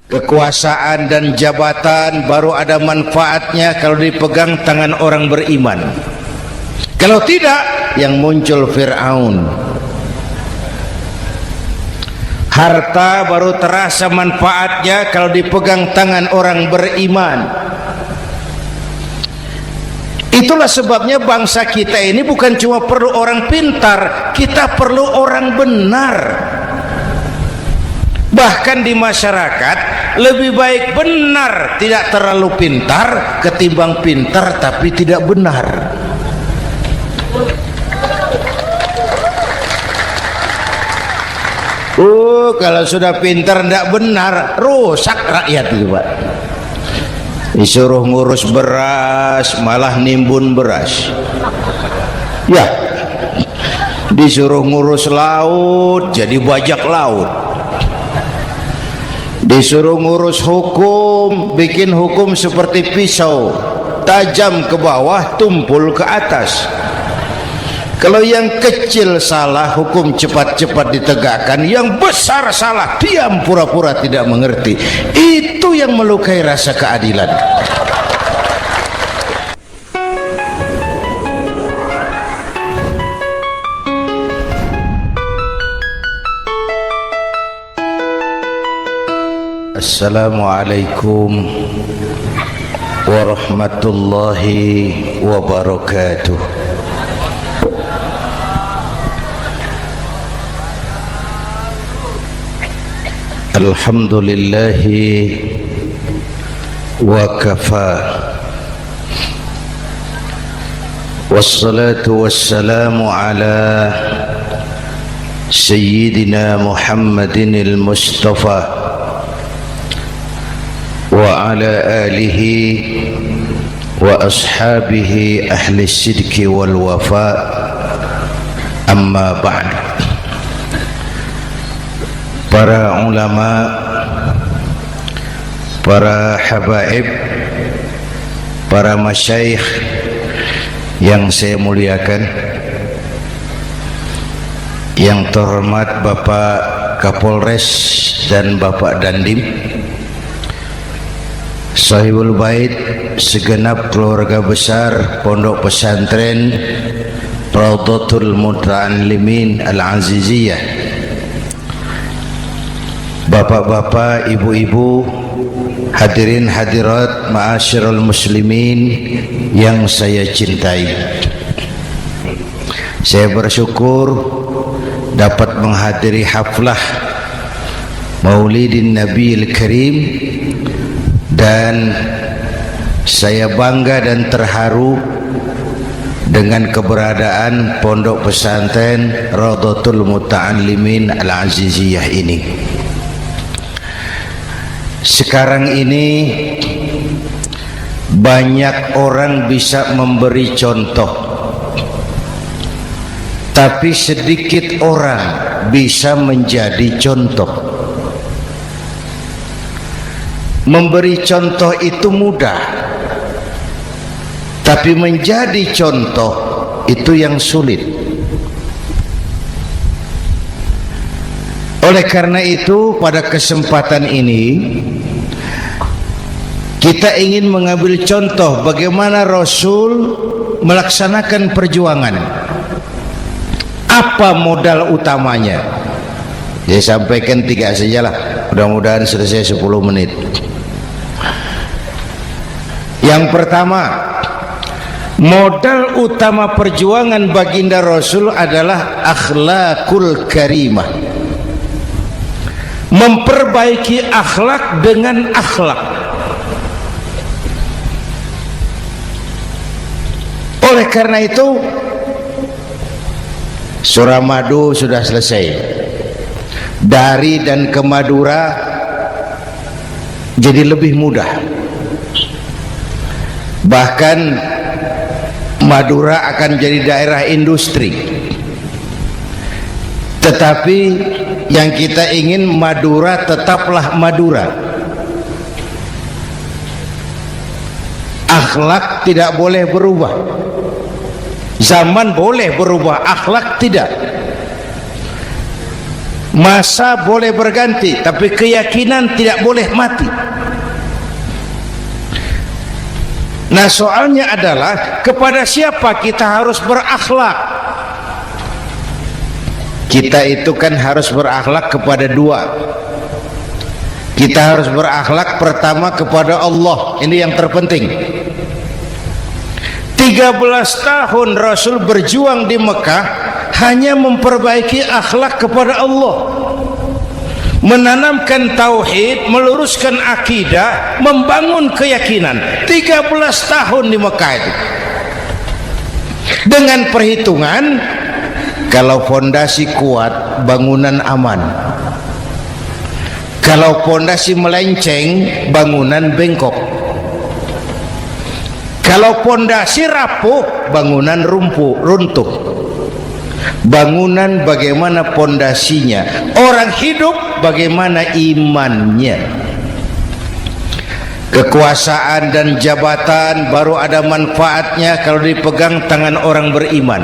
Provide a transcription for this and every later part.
Kekuasaan dan jabatan baru ada manfaatnya kalau dipegang tangan orang beriman. Kalau tidak, yang muncul Fir'aun. Harta baru terasa manfaatnya kalau dipegang tangan orang beriman. Itulah sebabnya bangsa kita ini bukan cuma perlu orang pintar, kita perlu orang benar. Bahkan di masyarakat lebih baik benar tidak terlalu pintar ketimbang pintar tapi tidak benar. Kalau sudah pintar tidak benar, rusak rakyat itu, Pak. Disuruh ngurus beras malah nimbun beras. Ya, disuruh ngurus laut jadi bajak laut. Disuruh ngurus hukum, bikin hukum seperti pisau, tajam ke bawah, tumpul ke atas. Kalau yang kecil salah, hukum cepat-cepat ditegakkan. Yang besar salah, diam pura-pura tidak mengerti. Itu yang melukai rasa keadilan. Assalamualaikum warahmatullahi wabarakatuh. Alhamdulillahi wa kafa, wassalatu wassalamu ala sayyidina Muhammadin al-Mustafa wa ala alihi wa ashabihi ahli sidqi wal wafa, amma ba'd. Para ulama, para habaib, para masyayikh yang saya muliakan, yang terhormat Bapak Kapolres dan Bapak Dandim, Sahibul Bait, segenap keluarga besar Pondok Pesantren Raudhatul Muta'allimin Al-Aziziyah, bapak-bapak, ibu-ibu, hadirin hadirat ma'asyiral muslimin yang saya cintai. Saya bersyukur dapat menghadiri haflah Maulidin Nabiil Karim, dan saya bangga dan terharu dengan keberadaan Pondok Pesantren Raudhatul Muta'allimin Al-Aziziyah ini. Sekarang ini banyak orang bisa memberi contoh, tapi sedikit orang bisa menjadi contoh. Memberi contoh itu mudah, tapi menjadi contoh itu yang sulit. Oleh karena itu, pada kesempatan ini kita ingin mengambil contoh bagaimana Rasul melaksanakan perjuangan. Apa modal utamanya? Saya sampaikan 3 sajalah, mudah-mudahan selesai 10 menit. Yang pertama, modal utama perjuangan baginda Rasul adalah akhlakul karimah. Memperbaiki akhlak dengan akhlak. Oleh karena itu, Suramadu sudah selesai. Dari dan ke Madura jadi lebih mudah. Bahkan Madura akan jadi daerah industri. Tetapi yang kita ingin, Madura tetaplah Madura. Akhlak tidak boleh berubah. Zaman boleh berubah, akhlak tidak. Masa boleh berganti, tapi keyakinan tidak boleh mati. Nah, soalnya adalah kepada siapa kita harus berakhlak. Kita itu kan harus berakhlak kepada dua. Kita harus berakhlak pertama kepada Allah. Ini yang terpenting. 13 tahun Rasul berjuang di Mekah hanya memperbaiki akhlak kepada Allah, menanamkan tauhid, meluruskan akidah, membangun keyakinan. 13 tahun di Mekah itu dengan perhitungan, kalau fondasi kuat bangunan aman, kalau fondasi melenceng bangunan bengkok, kalau fondasi rapuh bangunan runtuh. Bangunan bagaimana fondasinya, orang hidup bagaimana imannya. Kekuasaan dan jabatan baru ada manfaatnya kalau dipegang tangan orang beriman.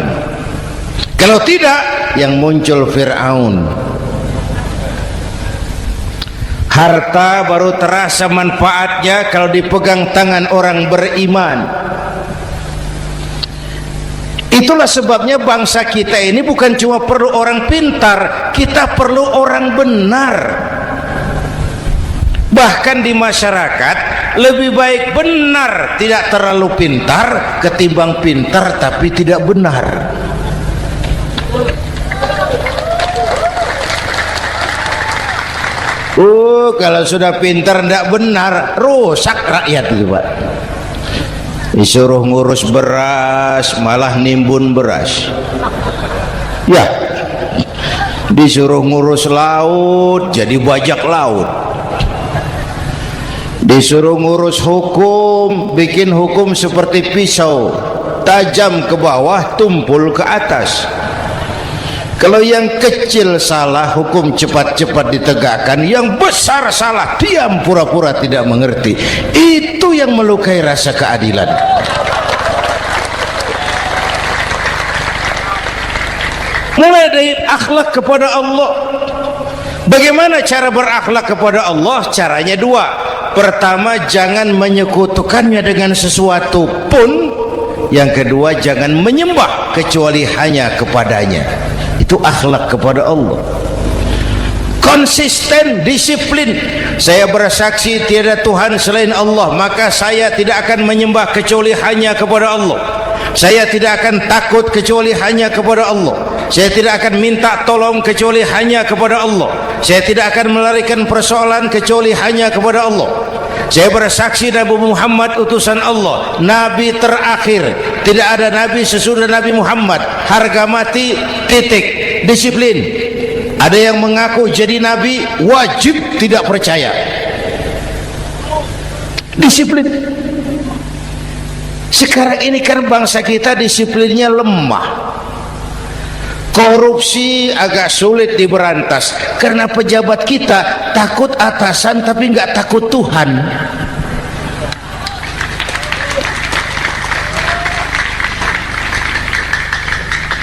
Kalau tidak, yang muncul Fir'aun. Harta baru terasa manfaatnya kalau dipegang tangan orang beriman. Itulah sebabnya bangsa kita ini bukan cuma perlu orang pintar, kita perlu orang benar. Bahkan di masyarakat lebih baik benar tidak terlalu pintar ketimbang pintar tapi tidak benar. Kalau sudah pintar tidak benar, rusak rakyat itu, Pak. Disuruh ngurus beras malah nimbun beras, ya. Disuruh ngurus laut jadi bajak laut. Disuruh ngurus hukum, bikin hukum seperti pisau, tajam ke bawah, tumpul ke atas. Kalau yang kecil salah, hukum cepat-cepat ditegakkan. Yang besar salah, diam pura-pura tidak mengerti. Itu yang melukai rasa keadilan. Mulai dari akhlak kepada Allah. Bagaimana cara berakhlak kepada Allah? Caranya dua. Pertama, jangan menyekutukannya dengan sesuatu pun. Yang kedua, jangan menyembah kecuali hanya kepadanya. Itu akhlak kepada Allah. Konsisten, disiplin. Saya bersaksi tiada Tuhan selain Allah, maka saya tidak akan menyembah kecuali hanya kepada Allah. Saya tidak akan takut kecuali hanya kepada Allah. Saya tidak akan minta tolong kecuali hanya kepada Allah. Saya tidak akan melarikan persoalan kecuali hanya kepada Allah. Saya bersaksi Nabi Muhammad utusan Allah, Nabi terakhir. Tidak ada Nabi sesudah Nabi Muhammad. Harga mati, titik. Disiplin. Ada yang mengaku jadi Nabi, wajib tidak percaya. Disiplin. Sekarang ini kan bangsa kita disiplinnya lemah. Korupsi agak sulit diberantas karena pejabat kita takut atasan tapi nggak takut Tuhan.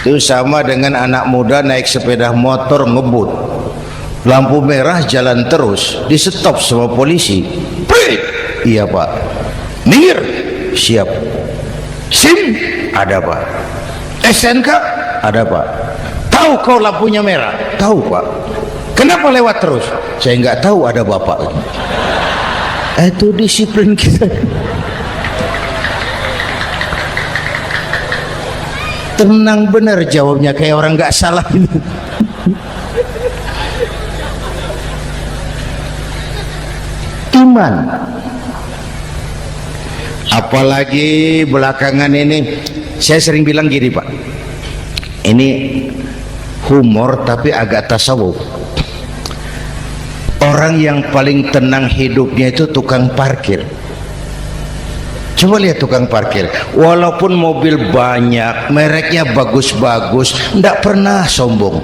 Itu sama dengan anak muda naik sepeda motor ngebut, lampu merah jalan terus, di stop sama polisi. Prit, iya Pak. Minggir, siap. SIM ada Pak. SNK ada Pak. Tahu kau lampunya merah? Tahu Pak. Kenapa lewat terus? Saya nggak tahu, ada Bapak. Itu disiplin kita. Tenang benar jawabnya, kayak orang nggak salah. Iman. Apalagi belakangan ini saya sering bilang gini Pak, ini humor tapi agak tasawuf. Orang yang paling tenang hidupnya itu tukang parkir. Coba lihat tukang parkir, walaupun mobil banyak, mereknya bagus-bagus, tidak pernah sombong.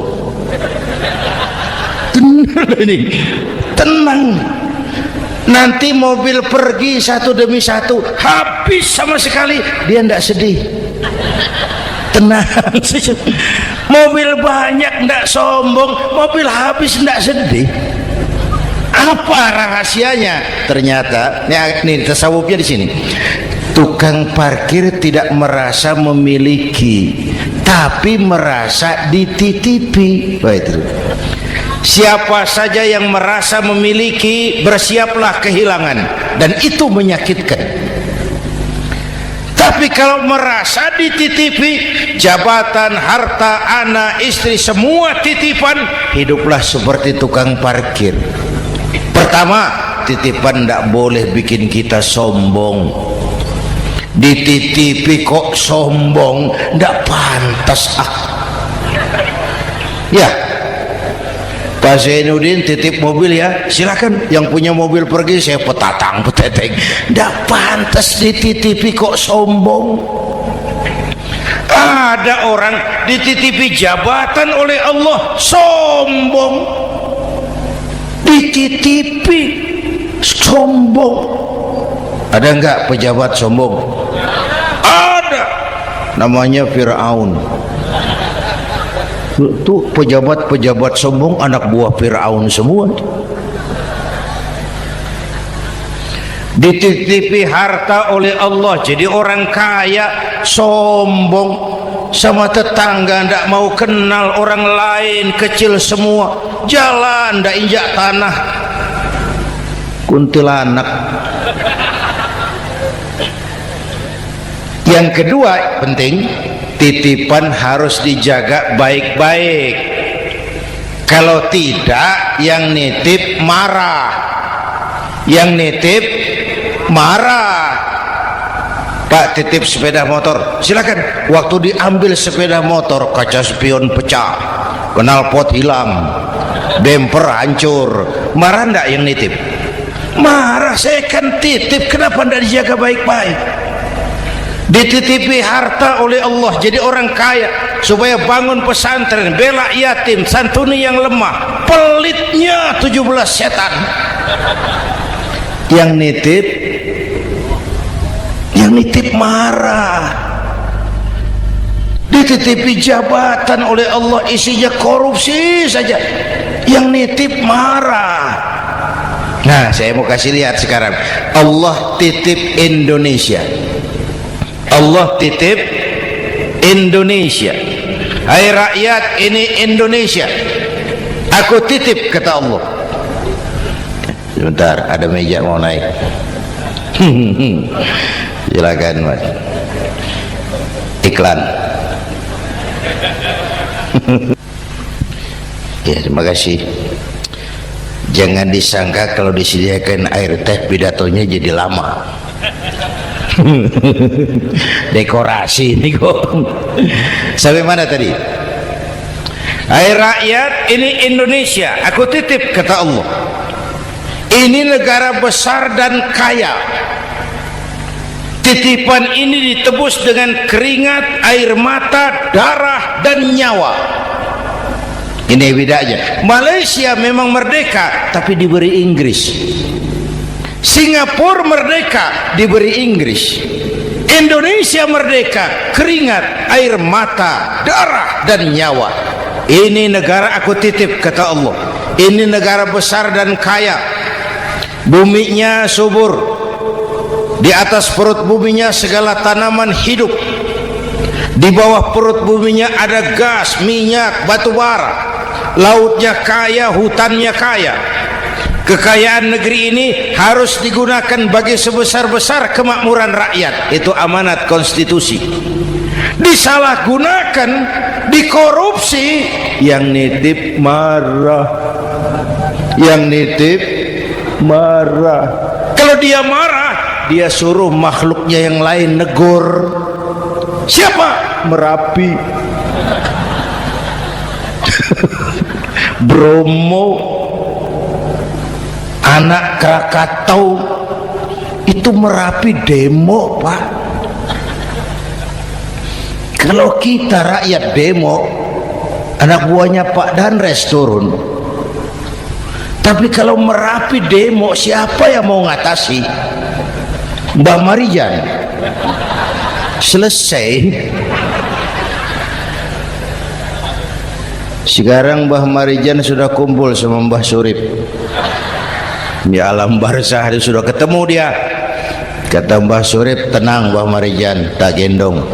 Tenang. Nanti mobil pergi satu demi satu, habis sama sekali, dia tidak sedih. tenang. Mobil banyak ndak sombong, mobil habis ndak sedih. Apa rahasianya? Ternyata ini tasawufnya di sini. Tukang parkir tidak merasa memiliki, tapi merasa dititipi. Itu. Siapa saja yang merasa memiliki, bersiaplah kehilangan, dan itu menyakitkan. Tapi kalau merasa dititipi, jabatan, harta, anak, istri, semua titipan, hiduplah seperti tukang parkir. Pertama, titipan tidak boleh bikin kita sombong. Dititipi kok sombong, tidak pantas. Ya, Pak Zainuddin titip mobil ya, silakan. Yang punya mobil pergi, saya petatang peteteng. Tidak pantas dititipi kok sombong. Ada orang dititipi jabatan oleh Allah sombong. Dititipi sombong. Ada enggak pejabat sombong? Ada. Namanya Fir'aun. Tuh pejabat-pejabat sombong anak buah Fir'aun semua. Dititipi harta oleh Allah, jadi orang kaya sombong, sama tetangga ndak mau kenal orang lain, kecil semua, jalan ndak injak tanah, kuntilanak. Yang kedua penting, titipan harus dijaga baik-baik. Kalau tidak, yang nitip marah, yang nitip marah. Pak titip sepeda motor, silakan. Waktu diambil sepeda motor, kaca spion pecah, knalpot hilang, bemper hancur, marah ndak yang nitip? Marah. Saya kan titip, kenapa ndak dijaga baik-baik? Dititipi harta oleh Allah, jadi orang kaya supaya bangun pesantren, bela yatim, santuni yang lemah, pelitnya 17 setan. Yang nitip marah. Dititipi jabatan oleh Allah, isinya korupsi saja, yang nitip marah. Nah, saya mau kasih lihat sekarang. Allah titip Indonesia. Allah titip Indonesia. Hai rakyat, ini Indonesia, aku titip, kata Allah. Sebentar, ada meja mau naik. Silakan Mas. Iklan. Ya, terima kasih. Jangan disangka kalau disediakan air teh pidatonya jadi lama. Dekorasi ini kok. Sampai mana tadi? Hai rakyat, ini Indonesia, aku titip, kata Allah. Ini negara besar dan kaya. Titipan ini ditebus dengan keringat, air mata, darah, dan nyawa. Ini bedanya. Malaysia memang merdeka, tapi diberi Inggris. Singapura merdeka, diberi Inggris. Indonesia merdeka, keringat, air mata, darah, dan nyawa. Ini negara aku titip, kata Allah. Ini negara besar dan kaya. Buminya subur. Di atas perut buminya segala tanaman hidup. Di bawah perut buminya ada gas, minyak, batu bara. Lautnya kaya, hutannya kaya. Kekayaan negeri ini harus digunakan bagi sebesar-besar kemakmuran rakyat. Itu amanat konstitusi. Disalahgunakan, dikorupsi, yang nitip marah. Yang nitip marah. Kalau dia marah, dia suruh makhluknya yang lain negur. Siapa? Merapi, Bromo, anak Krakatau. Itu Merapi demo, Pak. Kalau kita rakyat demo, anak buahnya Pak Danres turun. Tapi kalau Merapi demo, siapa yang mau ngatasi? Mbah Marijan. Selesai. Sekarang Mbah Marijan sudah kumpul sama Mbah Surip di alam barzah, sudah ketemu dia. Kata Mbah Surip, tenang Mbah Marijan, tak gendong,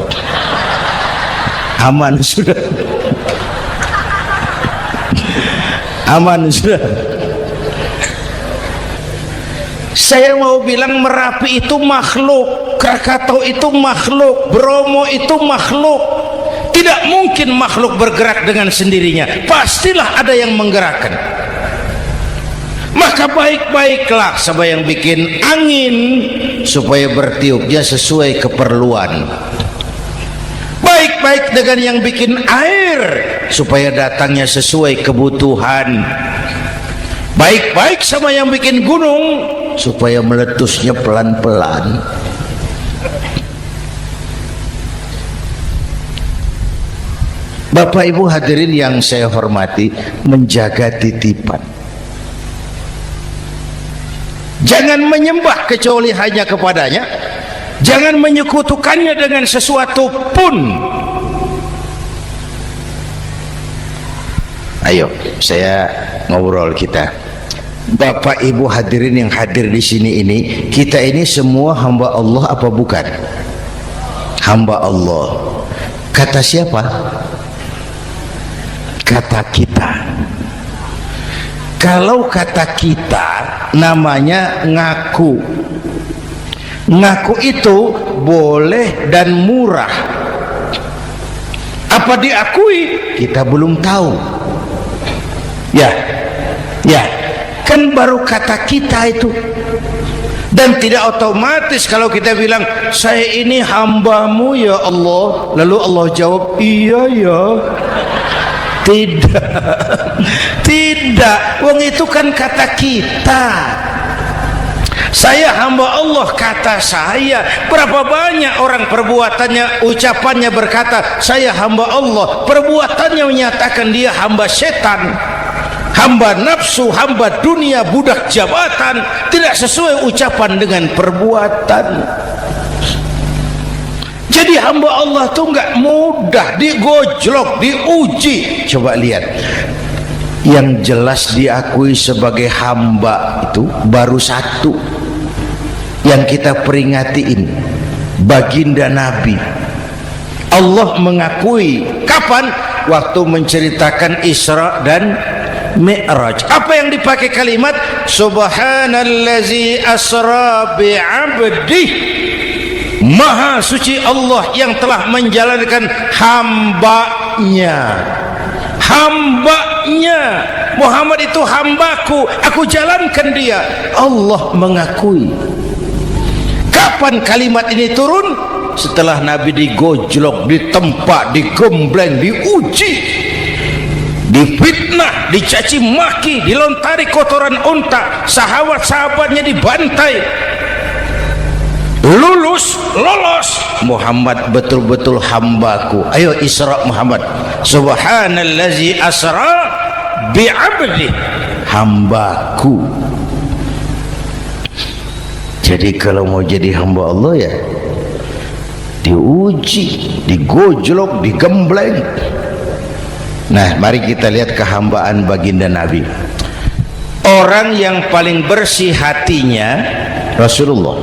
aman sudah. Aman sudah. Saya mau bilang Merapi itu makhluk, Krakatau itu makhluk, Bromo itu makhluk. Tidak mungkin makhluk bergerak dengan sendirinya, pastilah ada yang menggerakkan. Maka baik-baiklah sama yang bikin angin supaya bertiupnya sesuai keperluan. Baik-baik dengan yang bikin air supaya datangnya sesuai kebutuhan. Baik-baik sama yang bikin gunung supaya meletusnya pelan-pelan. Bapak Ibu hadirin yang saya hormati, menjaga titipan. Jangan menyembah kecuali hanya kepadanya. Jangan menyekutukannya dengan sesuatu pun. Ayo, saya ngobrol kita. Bapak Ibu hadirin yang hadir di sini ini, kita ini semua hamba Allah apa bukan? Hamba Allah. Kata siapa? Kata kita. Kalau kata kita namanya ngaku. Ngaku itu boleh dan murah. Apa diakui? Kita belum tahu. Ya, kan baru kata kita itu. Dan tidak otomatis kalau kita bilang saya ini hambamu ya Allah, lalu Allah jawab iya ya. Tidak, wong itu kan kata kita. Saya hamba Allah, kata saya. Berapa banyak orang perbuatannya, ucapannya berkata saya hamba Allah, perbuatannya menyatakan dia hamba setan, hamba nafsu, hamba dunia, budak jabatan. Tidak sesuai ucapan dengan perbuatan. Jadi hamba Allah tuh nggak mudah, digojlok, diuji. Coba lihat, yang jelas diakui sebagai hamba itu baru satu yang kita peringatiin, baginda Nabi. Allah mengakui kapan? Waktu menceritakan Isra dan Mi'raj. Apa yang dipakai kalimat? Subhanallazi asra bi'abdih. Maha suci Allah yang telah menjalankan hambanya. Muhammad itu hambaku, aku jalankan dia. Allah mengakui. Kapan kalimat ini turun? Setelah Nabi digojlok, ditempa, digembleng, diuji, difitnah, dicaci maki, dilontari kotoran unta, sahabat-sahabatnya dibantai. Lolos, Muhammad betul-betul hambaku. Ayo Isra Muhammad. Subhanallazi asra bi'abdi, hambaku. Jadi kalau mau jadi hamba Allah ya diuji, digojlok, digembleng. Nah, mari kita lihat kehambaan baginda Nabi. Orang yang paling bersih hatinya Rasulullah.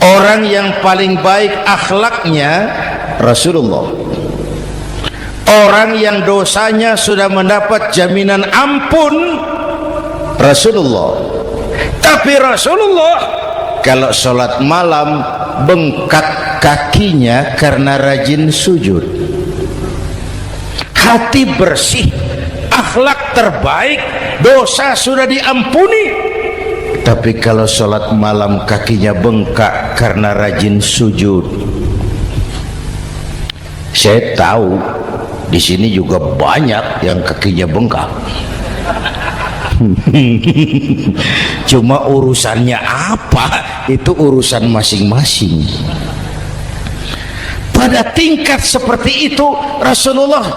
Orang yang paling baik akhlaknya Rasulullah. Orang yang dosanya sudah mendapat jaminan ampun Rasulullah. Tapi Rasulullah kalau sholat malam bengkak kakinya karena rajin sujud. Hati bersih, akhlak terbaik, dosa sudah diampuni. Tapi kalau sholat malam kakinya bengkak karena rajin sujud. Saya tahu di sini juga banyak yang kakinya bengkak. Cuma urusannya apa? Itu urusan masing-masing. Pada tingkat seperti itu Rasulullah,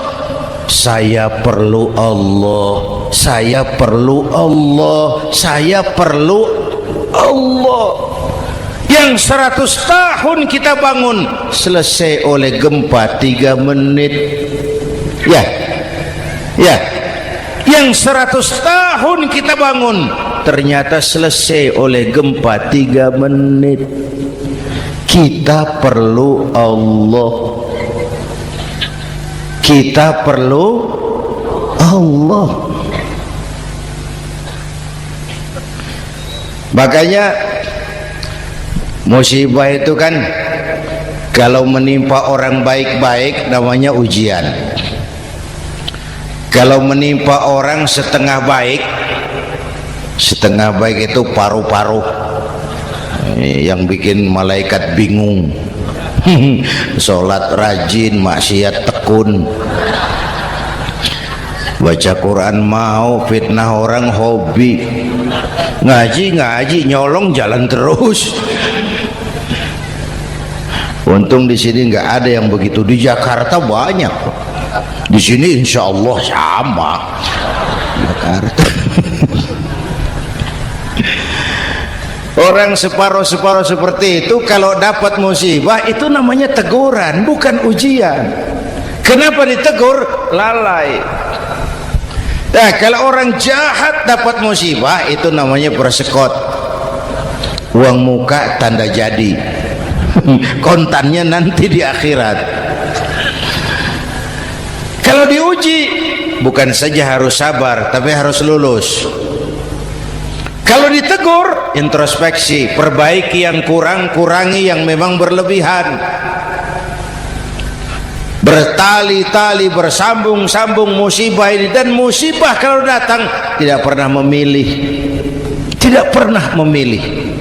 saya perlu Allah, saya perlu Allah, saya perlu Allah. Yang 100 tahun kita bangun selesai oleh gempa 3 menit. Ya, Ya, yang 100 tahun kita bangun ternyata selesai oleh gempa 3 menit. Kita perlu Allah, kita perlu Allah. Makanya musibah itu kan kalau menimpa orang baik-baik namanya ujian. Kalau menimpa orang setengah baik itu paru-paru yang bikin malaikat bingung. Sholat rajin, maksiat tekun, baca Quran mau, fitnah orang hobi, ngaji nyolong jalan terus. Untung di sini nggak ada yang begitu. Di Jakarta banyak, di sini insya Allah sama. Jakarta. Orang separuh-separuh seperti itu kalau dapat musibah itu namanya teguran, bukan ujian. Kenapa ditegur? Lalai. Nah, kalau orang jahat dapat musibah itu namanya persekot. Uang muka tanda jadi. Kontannya nanti di akhirat. Kalau diuji bukan saja harus sabar tapi harus lulus. Kalau ditegur, introspeksi, perbaiki yang kurang, kurangi yang memang berlebihan. Bertali-tali, bersambung-sambung musibah ini. Dan musibah kalau datang tidak pernah memilih, tidak pernah memilih.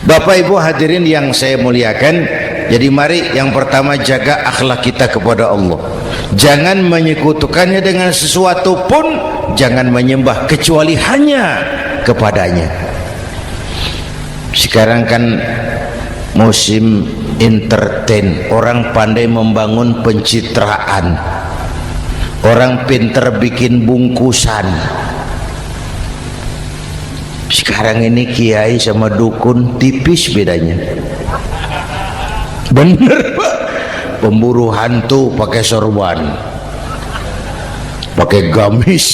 Bapak Ibu hadirin yang saya muliakan, jadi mari yang pertama jaga akhlak kita kepada Allah. Jangan menyekutukannya dengan sesuatu pun, jangan menyembah kecuali hanya kepadanya. Sekarang kan musim entertain, orang pandai membangun pencitraan, orang pinter bikin bungkusan. Sekarang ini kiai sama dukun tipis bedanya. Bener Pak, pemburu hantu pakai sorban, pakai gamis,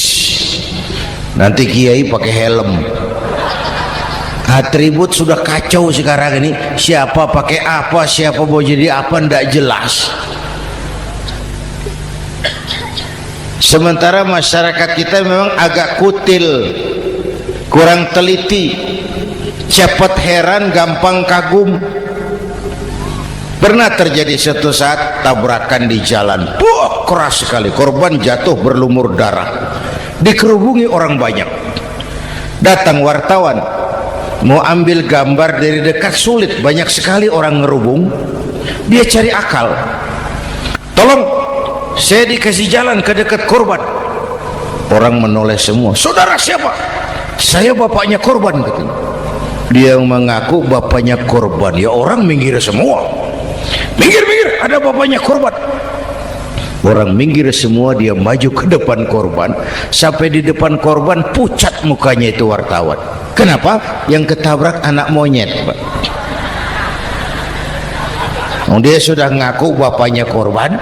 nanti kiai pakai helm. Atribut sudah kacau sekarang ini, siapa pakai apa, siapa mau jadi apa ndak jelas. Sementara masyarakat kita memang agak kutil, kurang teliti, cepat heran, gampang kagum. Pernah terjadi suatu saat tabrakan di jalan, keras sekali, korban jatuh berlumur darah, dikerubungi orang banyak. Datang wartawan mau ambil gambar dari dekat, sulit, banyak sekali orang ngerubung. Dia cari akal, tolong saya dikasih jalan ke dekat korban. Orang menoleh semua. Saudara siapa? Saya bapaknya korban, katanya. Dia mengaku bapaknya korban. Ya orang minggir semua. Minggir, ada bapaknya korban. Orang minggir semua, dia maju ke depan korban. Sampai di depan korban pucat mukanya itu wartawan. Kenapa? Yang ketabrak anak monyet, Pak. Dia sudah ngaku bapaknya korban.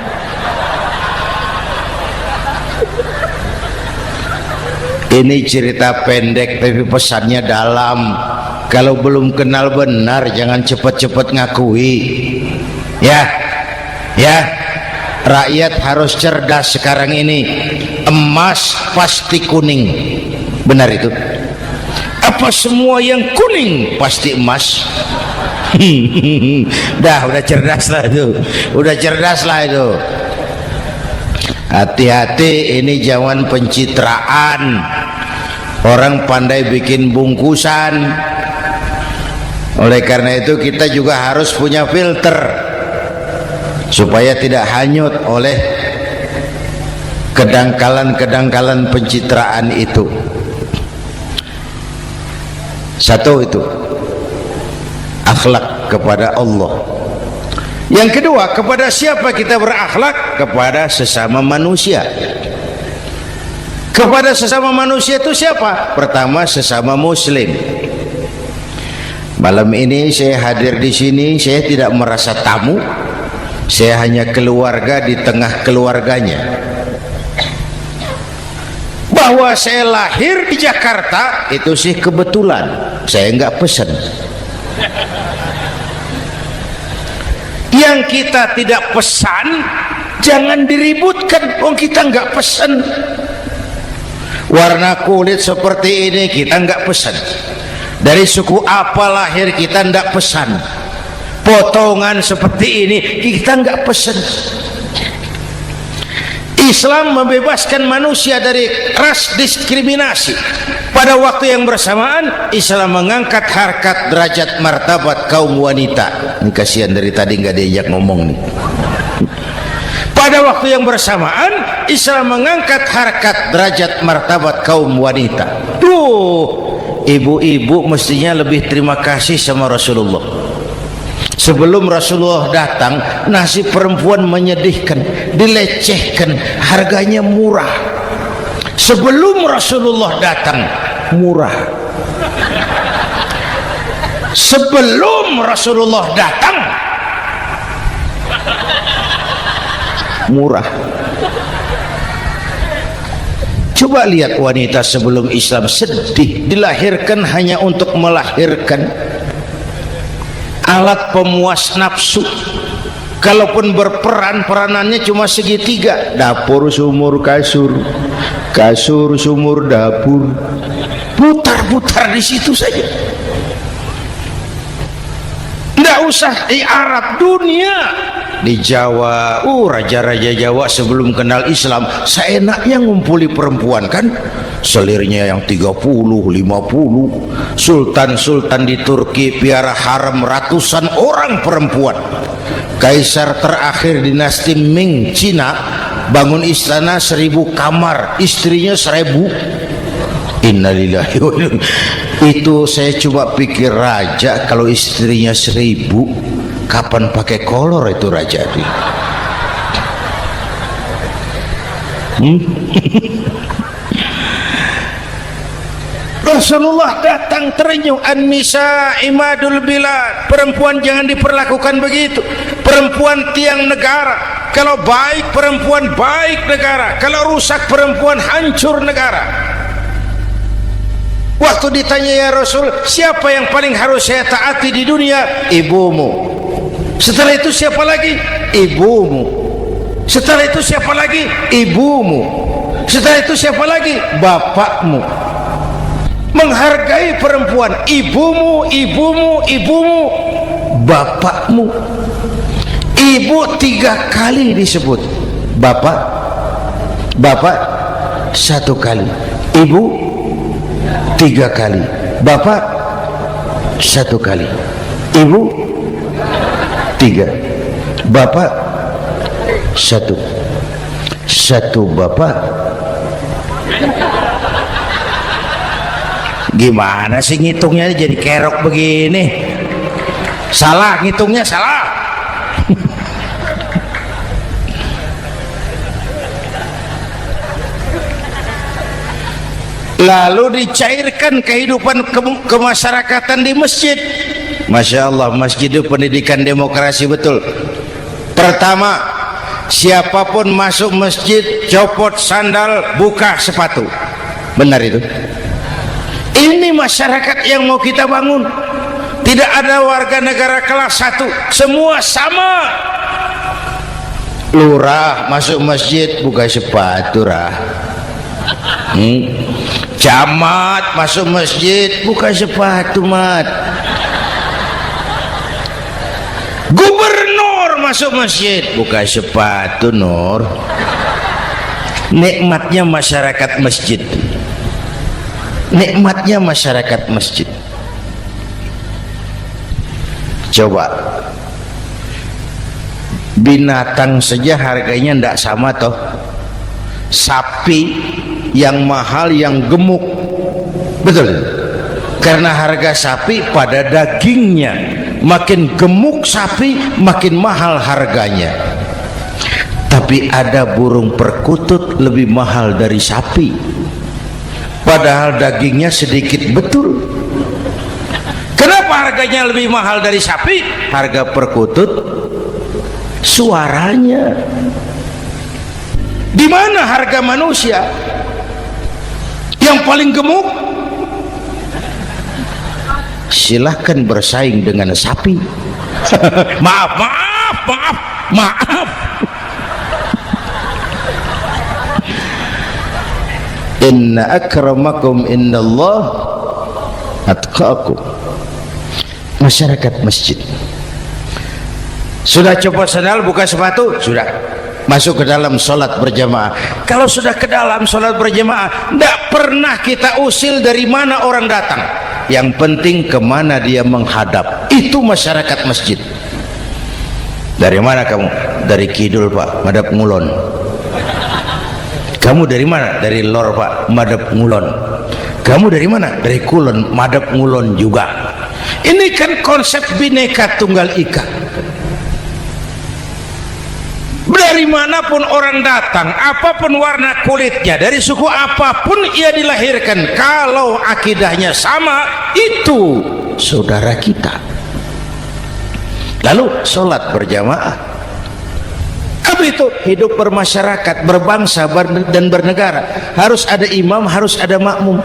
Ini cerita pendek tapi pesannya dalam. Kalau belum kenal benar jangan cepat-cepat ngakui. Ya, rakyat harus cerdas sekarang ini. Emas pasti kuning, benar itu? Apa semua yang kuning pasti emas? udah cerdas lah itu, Hati-hati, ini zaman pencitraan. Orang pandai bikin bungkusan. Oleh karena itu kita juga harus punya filter supaya tidak hanyut oleh kedangkalan-kedangkalan pencitraan itu. Satu itu akhlak kepada Allah. Yang kedua, kepada siapa kita berakhlak? Kepada sesama manusia. Kepada sesama manusia itu siapa? Pertama, sesama muslim. Malam ini saya hadir di sini, saya tidak merasa tamu. Saya hanya keluarga di tengah keluarganya. Bahwa saya lahir di Jakarta itu sih kebetulan, saya nggak pesan. Yang kita tidak pesan jangan diributkan, oh kita nggak pesan. Warna kulit seperti ini kita nggak pesan, dari suku apa lahir kita nggak pesan, potongan seperti ini kita nggak pesan. Islam membebaskan manusia dari ras diskriminasi. Pada waktu yang bersamaan Islam mengangkat harkat derajat martabat kaum wanita. Ini kasihan dari tadi nggak diajak ngomong nih. Pada waktu yang bersamaan Islam mengangkat harkat derajat martabat kaum wanita. Ibu-ibu mestinya lebih terima kasih sama Rasulullah. Sebelum Rasulullah datang, nasib perempuan menyedihkan, dilecehkan, harganya murah. Sebelum Rasulullah datang, murah. Sebelum Rasulullah datang, murah. Coba lihat wanita sebelum Islam, sedih, dilahirkan hanya untuk melahirkan, alat pemuas nafsu. Kalaupun berperan, peranannya cuma segitiga, dapur sumur kasur, kasur sumur dapur, putar-putar di situ saja. Nggak usah di Arab, dunia. Di Jawa, raja-raja Jawa sebelum kenal Islam seenaknya ngumpuli perempuan kan, selirnya yang 30, 50. Sultan-sultan di Turki piara harem ratusan orang perempuan. Kaisar terakhir dinasti Ming Cina bangun istana 1000 kamar, istrinya 1000. Innalillahi wa inna. Itu saya cuma pikir, raja kalau istrinya 1000, kapan pakai kolor itu raja dia? Rasulullah datang terenyuh, an-nisa imadul bilad, perempuan jangan diperlakukan begitu, perempuan tiang negara. Kalau baik perempuan baik negara, kalau rusak perempuan hancur negara. Waktu ditanya, ya Rasul, siapa yang paling harus saya taati di dunia? Ibumu. Setelah itu siapa lagi? Ibumu. Setelah itu siapa lagi? Ibumu. Setelah itu siapa lagi? Bapakmu. Menghargai perempuan, ibumu, ibumu, ibumu, bapakmu. Ibu 3 kali disebut, bapak, bapak 1 kali, ibu 3 kali, bapak 1 kali, ibu 3, bapak 1, 1 bapak. Gimana sih ngitungnya jadi kerok begini? Salah ngitungnya, salah. Lalu dicairkan kehidupan kemasyarakatan di masjid. Masya Allah, masjid itu pendidikan demokrasi betul. Pertama, siapapun masuk masjid copot sandal, buka sepatu. Benar itu? Ini masyarakat yang mau kita bangun. Tidak ada warga negara kelas 1, semua sama. Lurah masuk masjid buka sepatu, rah. Camat masuk masjid buka sepatu, mat. Gubernur masuk masjid buka sepatu, Nur. Nikmatnya masyarakat masjid, nikmatnya masyarakat masjid. Coba binatang saja harganya tidak sama toh. Sapi yang mahal, yang gemuk, betul, karena harga sapi pada dagingnya. Makin gemuk sapi makin mahal harganya. Tapi ada burung perkutut lebih mahal dari sapi, padahal dagingnya sedikit, betul. Kenapa harganya lebih mahal dari sapi? Harga perkutut suaranya. Di mana harga manusia? yang paling gemuk silahkan bersaing dengan sapi. maaf maaf maaf maaf. Inna akramakum indallah atqakum. Masyarakat masjid sudah coba sandal, buka sepatu, sudah masuk ke dalam sholat berjamaah. Kalau sudah ke dalam sholat berjamaah, tidak pernah kita usil dari mana orang datang, yang penting kemana dia menghadap. Itu masyarakat masjid. Dari mana kamu? Dari kidul Pak, madhab ngulon. Kamu dari mana? Dari lor Pak, madhab ngulon. Kamu dari mana? Dari kulon, madhab ngulon juga. Ini kan konsep bineka tunggal ika. Dari manapun orang datang, apapun warna kulitnya, dari suku apapun ia dilahirkan, kalau akidahnya sama, itu saudara kita. Lalu sholat berjamaah. Apa itu? Hidup bermasyarakat, berbangsa dan bernegara. Harus ada imam, harus ada makmum.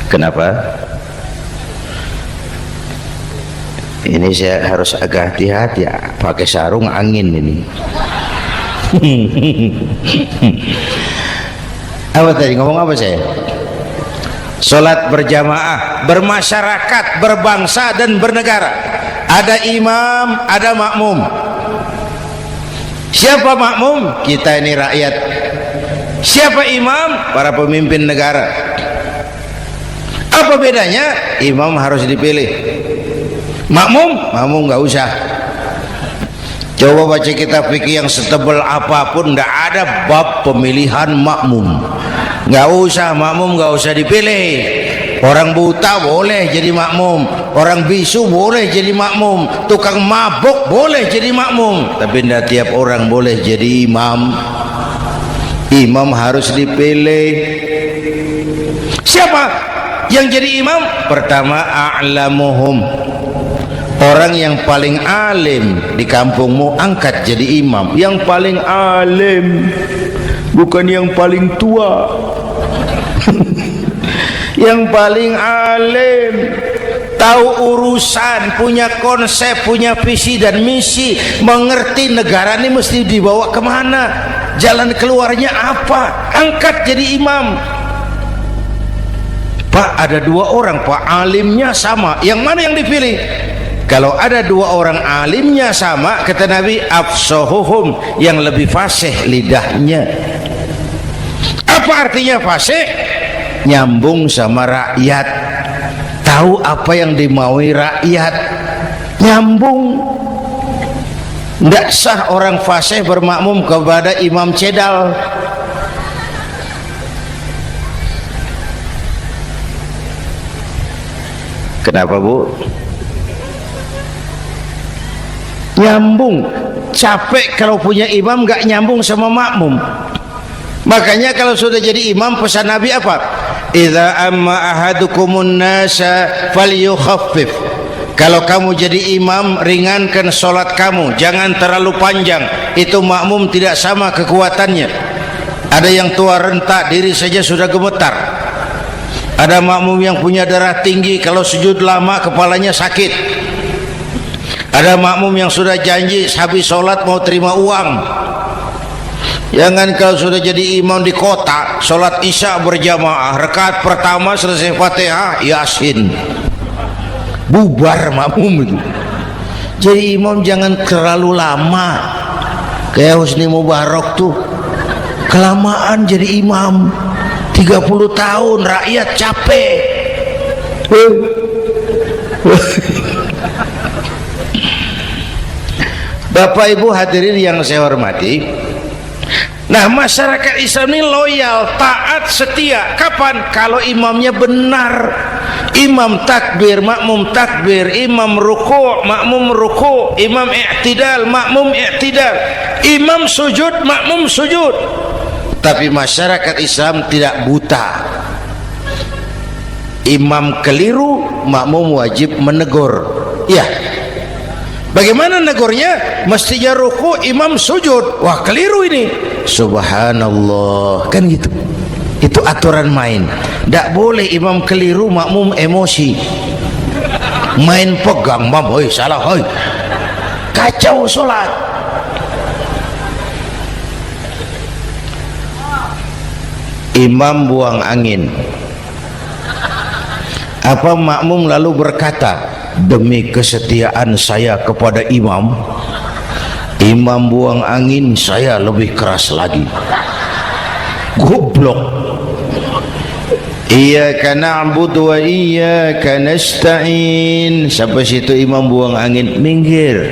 Kenapa? Ini saya harus agak hati-hati ya, pakai sarung angin ini. Apa tadi ngomong apa saya? Sholat berjamaah, bermasyarakat, berbangsa dan bernegara. Ada imam, ada makmum. Siapa makmum? Kita ini rakyat. Siapa imam? Para pemimpin negara. Apa bedanya? Imam harus dipilih, makmum nggak usah. Coba baca kitab fikih yang setebal apapun, nggak ada bab pemilihan makmum. Nggak usah, makmum nggak usah dipilih. Orang buta boleh jadi makmum, orang bisu boleh jadi makmum, tukang mabuk boleh jadi makmum, tapi tidak tiap orang boleh jadi imam. Imam harus dipilih. Siapa yang jadi imam? Pertama, a'lamuhum, orang yang paling alim di kampungmu angkat jadi imam. Yang paling alim, bukan yang paling tua. Yang paling alim, tahu urusan, punya konsep, punya visi dan misi, mengerti negara ini mesti dibawa kemana, jalan keluarnya apa, angkat jadi imam. Pak, ada dua orang Pak, alimnya sama, yang mana yang dipilih? Kalau ada dua orang alimnya sama, kata Nabi, afsahuhum, yang lebih fasih lidahnya. Apa artinya fasih? Nyambung sama rakyat, tahu apa yang dimaui rakyat, nyambung. Tidak sah orang fasih bermakmum kepada imam cedal. Kenapa Bu? Nyambung. Capek kalau punya imam gak nyambung sama makmum. Makanya kalau sudah jadi imam, pesan Nabi apa? Idza amma ahadukumun nasa falyukhaffif. Kalau kamu jadi imam, ringankan sholat kamu, jangan terlalu panjang. Itu makmum tidak sama kekuatannya. Ada yang tua renta, diri saja sudah gemetar. Ada makmum yang punya darah tinggi, kalau sujud lama kepalanya sakit. Ada makmum yang sudah janji habis sholat mau terima uang. Jangan kalau sudah jadi imam di kota, sholat isya berjamaah, rakaat pertama selesai Fatihah, Yasin, bubar makmum itu. Jadi imam jangan terlalu lama, kayak Husni Mubarak tuh kelamaan jadi imam 30 tahun, rakyat capek. Bapak Ibu hadirin yang saya hormati, nah masyarakat Islam ini loyal, taat, setia. Kapan? Kalau imamnya benar. Imam takbir, makmum takbir, imam ruku', makmum ruku', imam i'tidal, makmum i'tidal, imam sujud, makmum sujud. Tapi masyarakat Islam tidak buta. Imam keliru, makmum wajib menegur. Ya, bagaimana negurnya? Mestinya ruku', imam sujud. Wah, keliru ini. subhanallah, kan gitu. Itu aturan main. Tidak boleh imam keliru, makmum emosi, main pegang mam, hoi salah, hoi, kacau sholat. Imam buang angin, apa makmum lalu berkata, demi kesetiaan saya kepada imam, imam buang angin, saya lebih keras lagi. Goblok. Iyyaka na'budu wa iyyaka nasta'in. Sampai situ imam buang angin, minggir.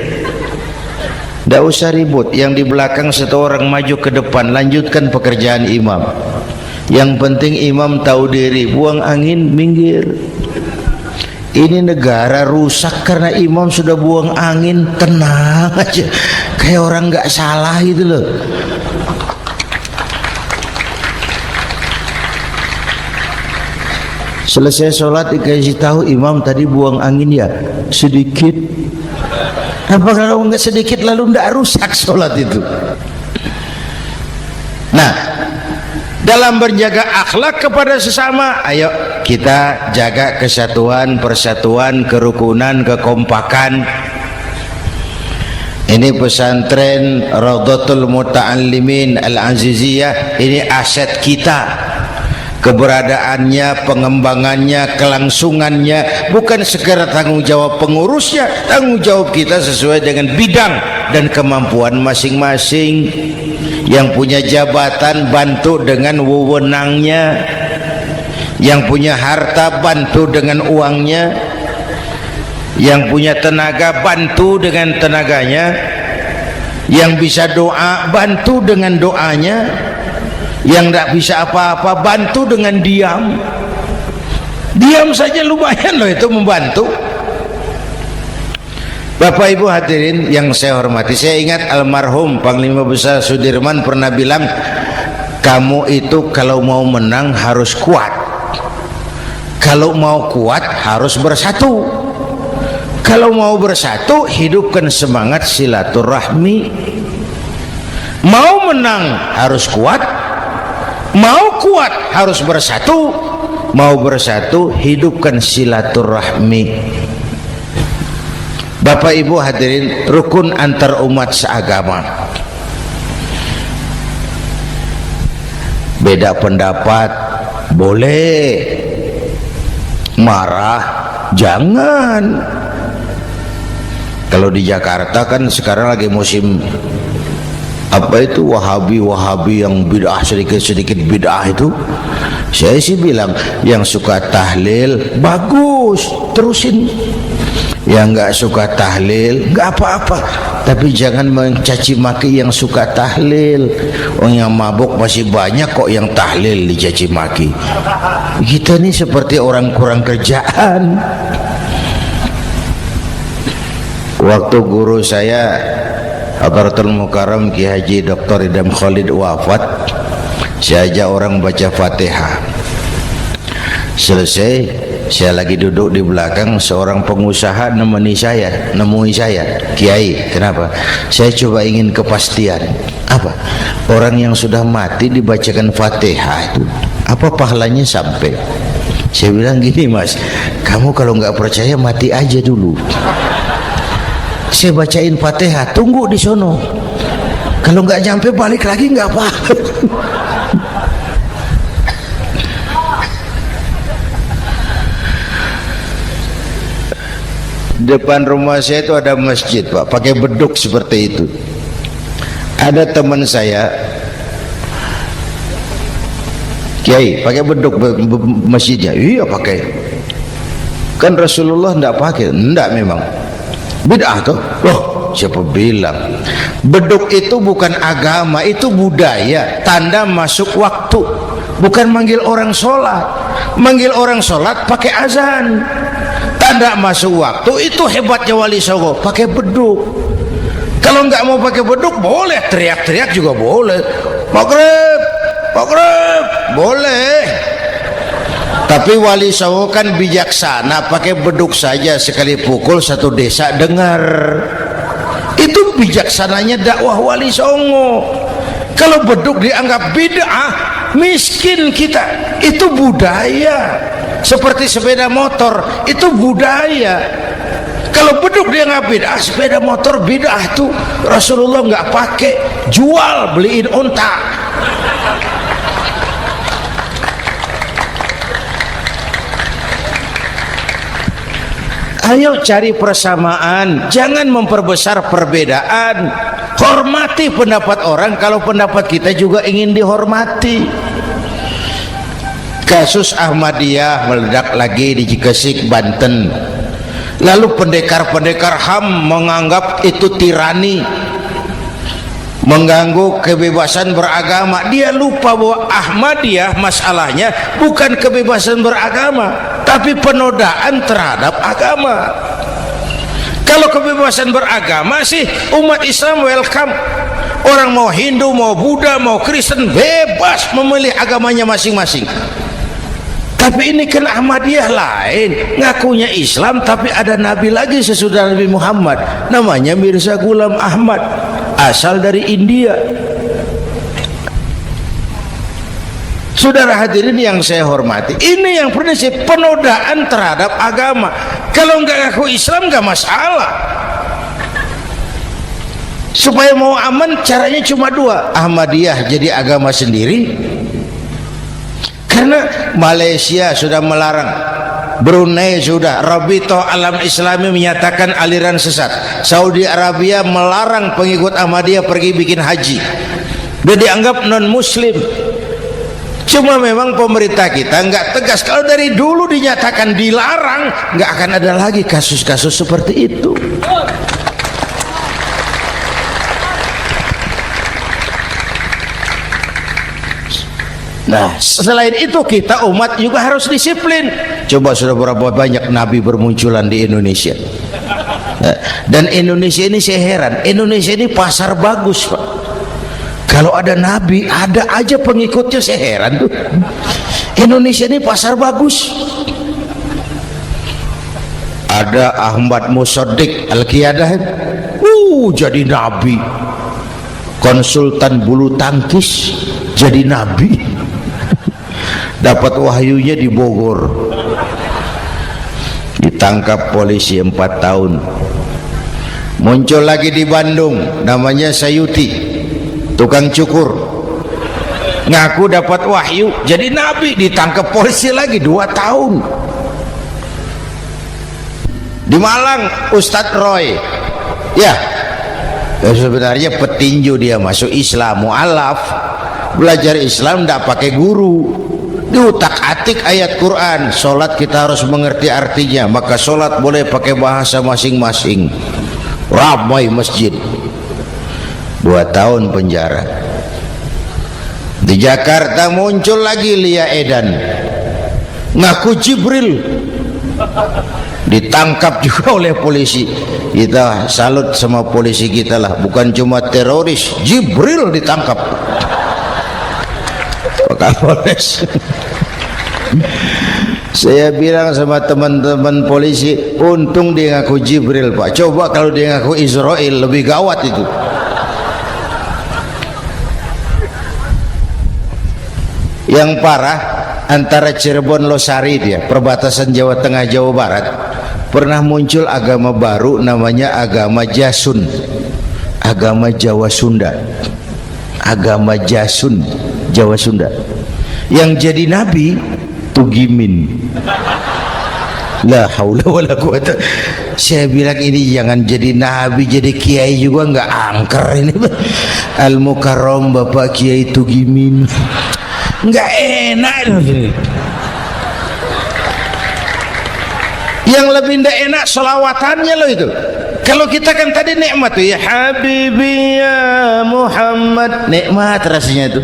Tidak usah ribut. Yang di belakang satu orang maju ke depan, lanjutkan pekerjaan imam. Yang penting imam tahu diri, buang angin, minggir. Ini negara rusak karena imam sudah buang angin. Tenang aja, kayak orang nggak salah gitu loh. Selesai sholat dikasih tahu, imam tadi buang angin ya sedikit. Apa kalau nggak sedikit lalu nggak rusak sholat itu? Nah, dalam berjaga akhlak kepada sesama, ayo kita jaga kesatuan, persatuan, kerukunan, kekompakan. Ini pesantren Raudhatul Muta'allimin Al-Aziziyah, ini aset kita. Keberadaannya, pengembangannya, kelangsungannya bukan sekedar tanggung jawab pengurusnya, tanggung jawab kita sesuai dengan bidang dan kemampuan masing-masing. Yang punya jabatan bantu dengan wewenangnya, yang punya harta bantu dengan uangnya, yang punya tenaga bantu dengan tenaganya, yang bisa doa bantu dengan doanya, yang tidak bisa apa-apa bantu dengan diam. Diam saja lumayan loh itu membantu. Bapak Ibu hadirin yang saya hormati, saya ingat almarhum Panglima Besar Sudirman pernah bilang, kamu itu kalau mau menang harus kuat, kalau mau kuat harus bersatu, kalau mau bersatu hidupkan semangat silaturahmi. Mau menang harus kuat, mau kuat harus bersatu, mau bersatu hidupkan silaturahmi. Bapak Ibu hadirin, rukun antar umat seagama. Beda pendapat boleh, marah jangan. Kalau di Jakarta kan sekarang lagi musim apa itu wahabi yang bid'ah, sedikit bid'ah itu. Saya sih bilang yang suka tahlil bagus, terusin. Yang nggak suka tahlil nggak apa-apa, tapi jangan mencaci maki yang suka tahlil. Orang yang mabuk masih banyak kok yang tahlil dicaci maki. Kita nih seperti orang kurang kerjaan. Waktu guru saya Hadratul Mukarram Ki Haji Dr. Idham Khalid wafat, saya ajak orang baca Fatihah. Selesai, saya lagi duduk di belakang, seorang pengusaha nemui saya, Kiai, kenapa? Saya coba ingin kepastian. Apa? Orang yang sudah mati dibacakan Fatihah itu, apa pahalanya sampai? Saya bilang gini, Mas, kamu kalau nggak percaya mati aja dulu. Saya bacain Fatihah, tunggu di sono. Kalau nggak nyampe balik lagi nggak apa-apa. Depan rumah saya itu ada masjid, Pak, pakai beduk seperti itu. Ada teman saya, Kiai, pakai beduk masjidnya. Iya pakai. Kan Rasulullah enggak pakai. Enggak memang. Bid'ah tuh. Loh, siapa bilang? Beduk itu bukan agama, itu budaya, tanda masuk waktu. Bukan manggil orang sholat. Manggil orang sholat pakai azan. Tanda masuk waktu, itu hebatnya Wali Songo, pakai beduk. Kalau nggak mau pakai beduk boleh, teriak-teriak juga boleh. Maghrib, maghrib, boleh. Tapi Wali Songo kan bijaksana, pakai beduk saja, sekali pukul satu desa dengar. Itu bijaksananya dakwah Wali Songo. Kalau beduk dianggap bid'ah, miskin kita. Itu budaya. Seperti sepeda motor, itu budaya. Kalau beduk dianggap bid'ah, sepeda motor bid'ah tuh Rasulullah nggak pakai, jual, beliin unta. Ayo cari persamaan, jangan memperbesar perbedaan. Hormati pendapat orang kalau pendapat kita juga ingin dihormati. Kasus Ahmadiyah meledak lagi di Cikesik, Banten. Lalu pendekar-pendekar HAM menganggap itu tirani, mengganggu kebebasan beragama. Dia lupa bahwa Ahmadiyah masalahnya bukan kebebasan beragama, tapi penodaan terhadap agama. Kalau kebebasan beragama sih umat Islam welcome. Orang mau Hindu, mau Buddha, mau Kristen bebas memilih agamanya masing-masing. Tapi ini kan Ahmadiyah lain, ngakunya Islam tapi ada nabi lagi sesudah Nabi Muhammad, namanya Mirza Ghulam Ahmad, asal dari India. Saudara hadirin yang saya hormati, ini yang prinsip penodaan terhadap agama. Kalau nggak ngaku Islam nggak masalah. Supaya mau aman caranya cuma dua: Ahmadiyah jadi agama sendiri, karena Malaysia sudah melarang, Brunei sudah, Rabitoh Alam Islami menyatakan aliran sesat, Saudi Arabia melarang pengikut Ahmadiyah pergi bikin haji, dia dianggap non muslim. Cuma memang pemerintah kita nggak tegas. Kalau dari dulu dinyatakan dilarang, nggak akan ada lagi kasus-kasus seperti itu. Nah, selain itu kita umat juga harus disiplin. Coba sudah berapa banyak nabi bermunculan di Indonesia. Dan Indonesia ini saya heran, Indonesia ini pasar bagus, Pak. Kalau ada nabi, ada aja pengikutnya, saya heran tuh. Indonesia ini pasar bagus. Ada Ahmad Musaddiq Al-Qiyadah, jadi nabi. Konsultan bulu tangkis jadi nabi. Dapat wahyunya di Bogor. Ditangkap polisi 4 tahun. Muncul lagi di Bandung, namanya Sayuti, tukang cukur, ngaku dapat wahyu jadi nabi, ditangkap polisi lagi 2 tahun. Di Malang Ustadz Roy, ya sebenarnya petinju, dia masuk Islam, mu'alaf, belajar Islam tidak pakai guru, diutak-atik ayat Quran. Sholat kita harus mengerti artinya, maka sholat boleh pakai bahasa masing-masing. Ramai masjid. 2 tahun penjara. Di Jakarta muncul lagi Lia Edan, ngaku Jibril, ditangkap juga oleh polisi. Kita salut sama polisi kita lah, bukan cuma teroris, Jibril ditangkap Pak Kapolres. Saya bilang sama teman-teman polisi, untung dia ngaku Jibril, Pak. Coba kalau dia ngaku Israel, lebih gawat itu. Yang parah antara Cirebon Losari, dia perbatasan Jawa Tengah Jawa Barat, pernah muncul agama baru namanya agama Jasun, agama Jawa Sunda, agama Jasun Jawa Sunda. Yang jadi nabi Tugimin. La haula wala quwata. Saya bilang ini jangan jadi nabi, jadi kiai juga nggak angker ini. Al Mukarram Bapak Kiai Tugimin. Nggak enak itu. Yang lebih nggak enak selawatannya loh itu. Kalau kita kan tadi nikmat tuh, ya Habibi ya Muhammad, nikmat rasanya itu.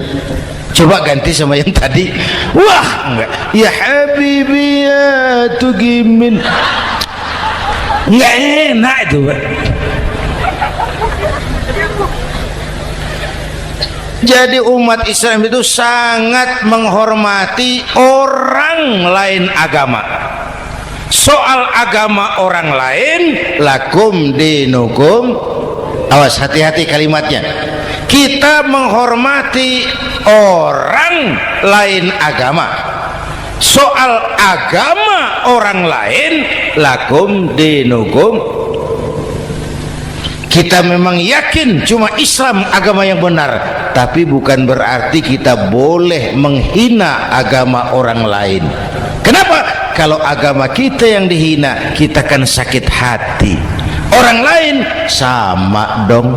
Coba ganti sama yang tadi, wah enggak, ya Habibi ya Tugimin, nggak enak itu, Pak. Jadi umat Islam itu sangat menghormati orang lain agama. Soal agama orang lain, lakum dinukum, awas hati-hati kalimatnya. kita menghormati orang lain agama. Soal agama orang lain, lakum dinukum, kita memang yakin cuma Islam agama yang benar, tapi bukan berarti kita boleh menghina agama orang lain. Kenapa? Kalau agama kita yang dihina, kita kan sakit hati. Orang lain sama dong.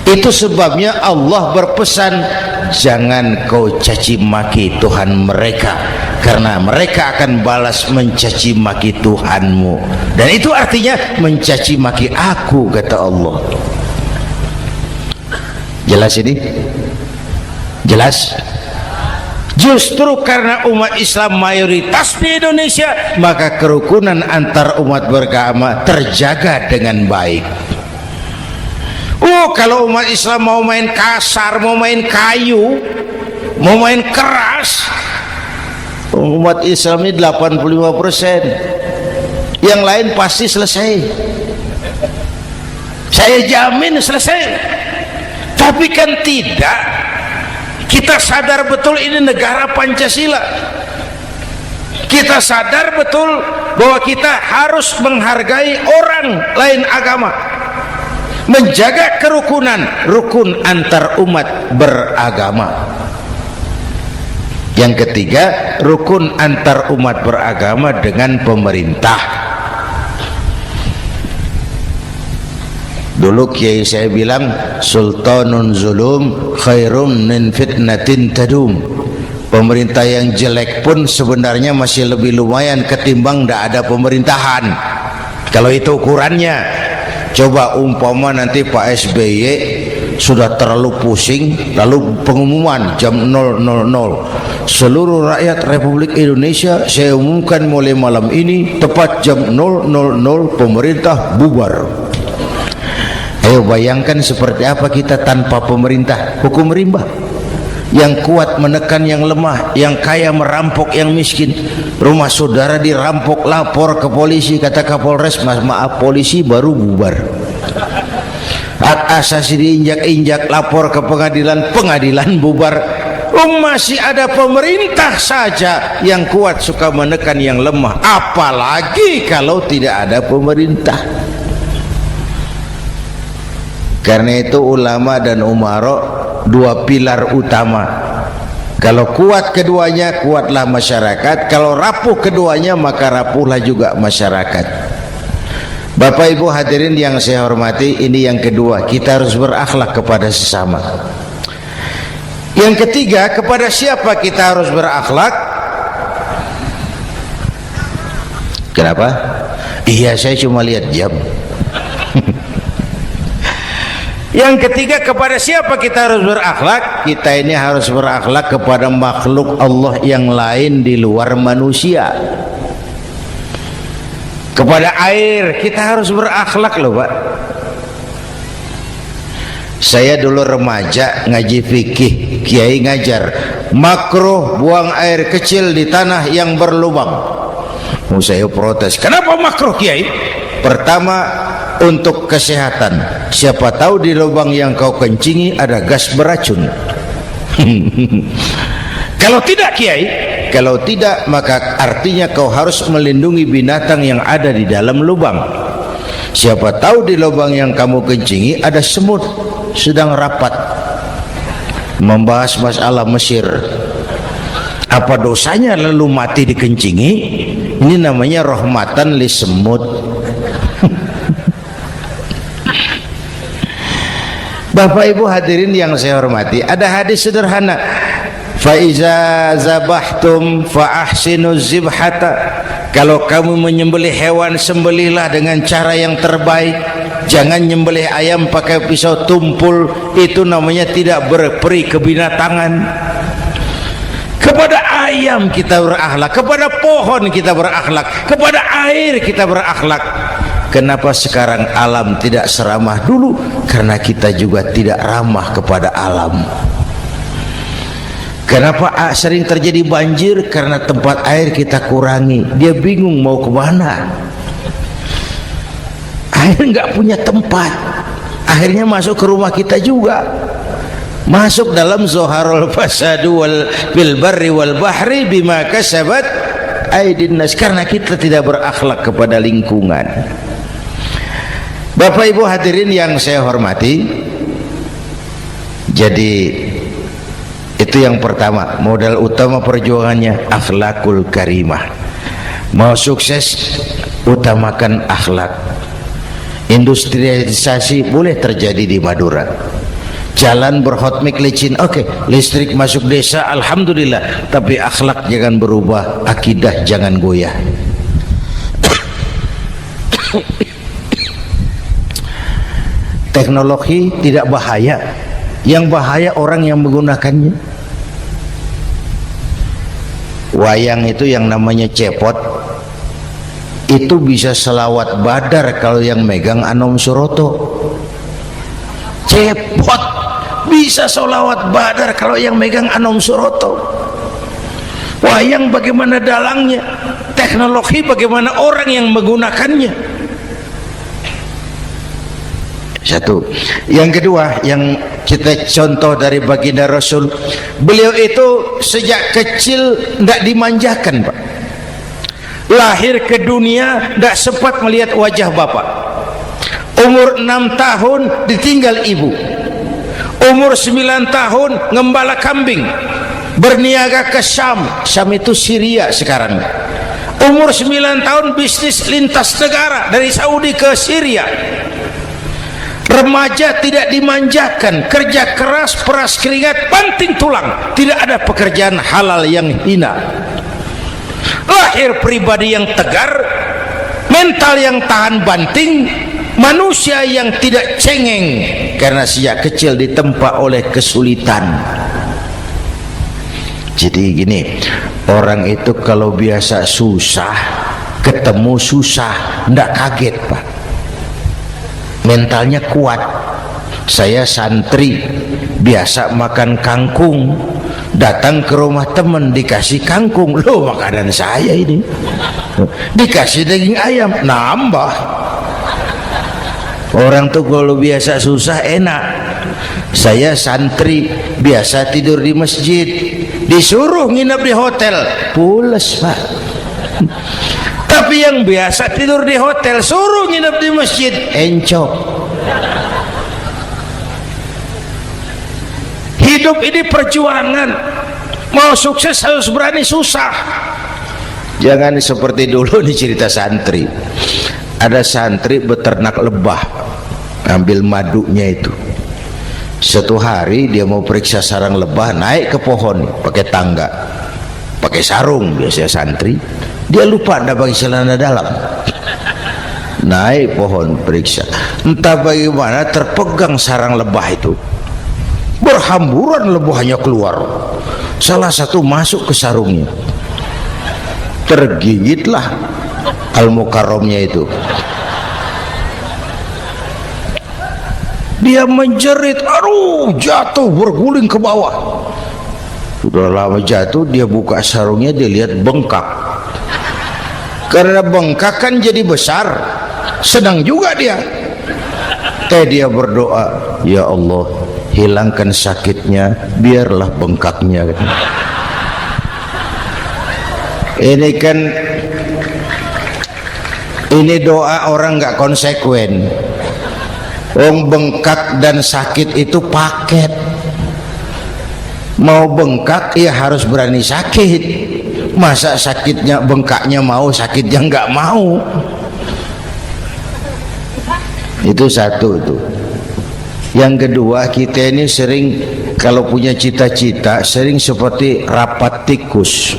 Itu sebabnya Allah berpesan, jangan kau caci maki Tuhan mereka, karena mereka akan balas mencaci maki Tuhanmu. Dan itu artinya mencaci maki aku, kata Allah. Jelas ini? Jelas? Justru karena umat Islam mayoritas di Indonesia, maka kerukunan antar umat beragama terjaga dengan baik. Kalau umat Islam mau main kasar, mau main kayu, mau main keras, umat Islam ini 85%, yang lain pasti selesai. Saya jamin selesai. Tapi kan tidak. Kita sadar betul ini negara Pancasila. Kita sadar betul bahwa kita harus menghargai orang lain agama, menjaga kerukunan, rukun antar umat beragama. Yang ketiga, rukun antar umat beragama dengan pemerintah. Dulu kiai saya bilang, sultanun zulum khairum min fitnatin tadum. Pemerintah yang jelek pun sebenarnya masih lebih lumayan ketimbang tidak ada pemerintahan, kalau itu ukurannya. Coba umpama nanti Pak SBY sudah terlalu pusing, lalu pengumuman jam 000, seluruh rakyat Republik Indonesia saya umumkan mulai malam ini tepat jam 000 pemerintah bubar. Ayo bayangkan seperti apa kita tanpa pemerintah. Hukum rimba, yang kuat menekan yang lemah, yang kaya merampok yang miskin. Rumah saudara dirampok, lapor ke polisi, kata Kapolres, maaf polisi baru bubar. Hak asasi diinjak-injak, lapor ke pengadilan, pengadilan bubar. Masih ada pemerintah saja yang kuat suka menekan yang lemah, apalagi kalau tidak ada pemerintah. Karena itu ulama dan umara dua pilar utama. Kalau kuat keduanya, kuatlah masyarakat. Kalau rapuh keduanya, maka rapuhlah juga masyarakat. Bapak Ibu hadirin yang saya hormati, ini yang kedua, kita harus berakhlak kepada sesama. Yang ketiga, kepada siapa kita harus berakhlak? Kenapa? Iya, saya cuma lihat jam. Yang ketiga, kepada siapa kita harus berakhlak? Kita ini harus berakhlak kepada makhluk Allah yang lain di luar manusia. Kepada air kita harus berakhlak loh Pak. Saya dulu remaja ngaji fikih, kiai ngajar makruh buang air kecil di tanah yang berlubang. Saya protes, kenapa makruh kiai? Pertama, untuk kesehatan. Siapa tahu di lubang yang kau kencingi ada gas beracun. Kalau tidak kiai, kalau tidak maka artinya kau harus melindungi binatang yang ada di dalam lubang. Siapa tahu di lubang yang kamu kencingi ada semut sedang rapat membahas masalah Mesir. Apa dosanya lalu mati dikencingi? Ini namanya rahmatan li semut. Bapak Ibu hadirin yang saya hormati, ada hadis sederhana, fa iza zabahtum fa ahsinu zibhata. Kalau kamu menyembelih hewan, sembelihlah dengan cara yang terbaik. Jangan nyembelih ayam pakai pisau tumpul, itu namanya tidak berperi kebinatangan. Kepada ayam kita berakhlak, kepada pohon kita berakhlak, kepada air kita berakhlak. Kenapa sekarang alam tidak seramah dulu? Karena kita juga tidak ramah kepada alam. Kenapa sering terjadi banjir? Karena tempat air kita kurangi. Dia bingung mau kemana. Air nggak punya tempat. akhirnya masuk ke rumah kita juga, masuk dalam zoharul fasadu wal bil barri wal bahri bima kasabat aydin nas, karena kita tidak berakhlak kepada lingkungan. Bapak Ibu hadirin yang saya hormati, jadi itu yang pertama, modal utama perjuangannya akhlakul karimah. Mau sukses, utamakan akhlak. Industrialisasi boleh terjadi di Madura, jalan berhotmik licin, oke, listrik masuk desa, alhamdulillah, tapi akhlak jangan berubah, akidah jangan goyah. Teknologi tidak bahaya, yang bahaya orang yang menggunakannya. Wayang itu yang namanya cepot itu bisa selawat badar kalau yang megang Anom Suroto. Cepot bisa selawat badar kalau yang megang Anom Suroto. Wayang bagaimana dalangnya, teknologi bagaimana orang yang menggunakannya. Satu. Yang kedua, yang kita contoh dari baginda Rasul, beliau itu sejak kecil tidak dimanjakan, Pak. Lahir ke dunia tidak sempat melihat wajah bapak. Umur 6 tahun ditinggal ibu. Umur 9 tahun ngembala kambing, berniaga ke Syam. Syam itu Syria sekarang. Umur 9 tahun bisnis lintas negara dari Saudi ke Syria. Remaja tidak dimanjakan, kerja keras, peras keringat, banting tulang, tidak ada pekerjaan halal yang hina. Lahir pribadi yang tegar, mental yang tahan banting, manusia yang tidak cengeng karena sejak kecil ditempa oleh kesulitan. Jadi gini, orang itu kalau biasa susah, ketemu susah, tidak kaget, Pak. Mentalnya kuat. Saya santri biasa makan kangkung, datang ke rumah teman dikasih kangkung, loh makanan saya ini, dikasih daging ayam, nambah. Orang tuh kalau biasa susah enak. Saya santri biasa tidur di masjid, disuruh nginep di hotel, pules, Pak. Tapi yang biasa tidur di hotel suruh nginep di masjid, encok. Hidup ini perjuangan, mau sukses harus berani susah. Jangan seperti dulu di cerita santri, ada santri beternak lebah, ambil madunya itu. Satu hari dia mau periksa sarang lebah, naik ke pohon pakai tangga, pakai sarung biasanya santri. Dia lupa ada pakai celana dalam, naik pohon periksa, entah bagaimana terpegang sarang lebah itu, berhamburan lebahnya keluar, salah satu masuk ke sarungnya, tergigitlah Al-Mukarramnya itu. Dia menjerit, aduh, jatuh, berguling ke bawah. Sudah lama jatuh, dia buka sarungnya, dia lihat bengkak. Karena bengkak kan jadi besar, senang juga dia. Dia berdoa, ya Allah, hilangkan sakitnya, biarlah bengkaknya. Ini kan, ini doa orang nggak konsekuen. Bengkak dan sakit itu paket. Mau bengkak ya harus berani sakit. Masa sakitnya bengkaknya mau, sakitnya nggak mau. Itu satu itu. Yang kedua, kita ini sering kalau punya cita-cita sering seperti rapat tikus.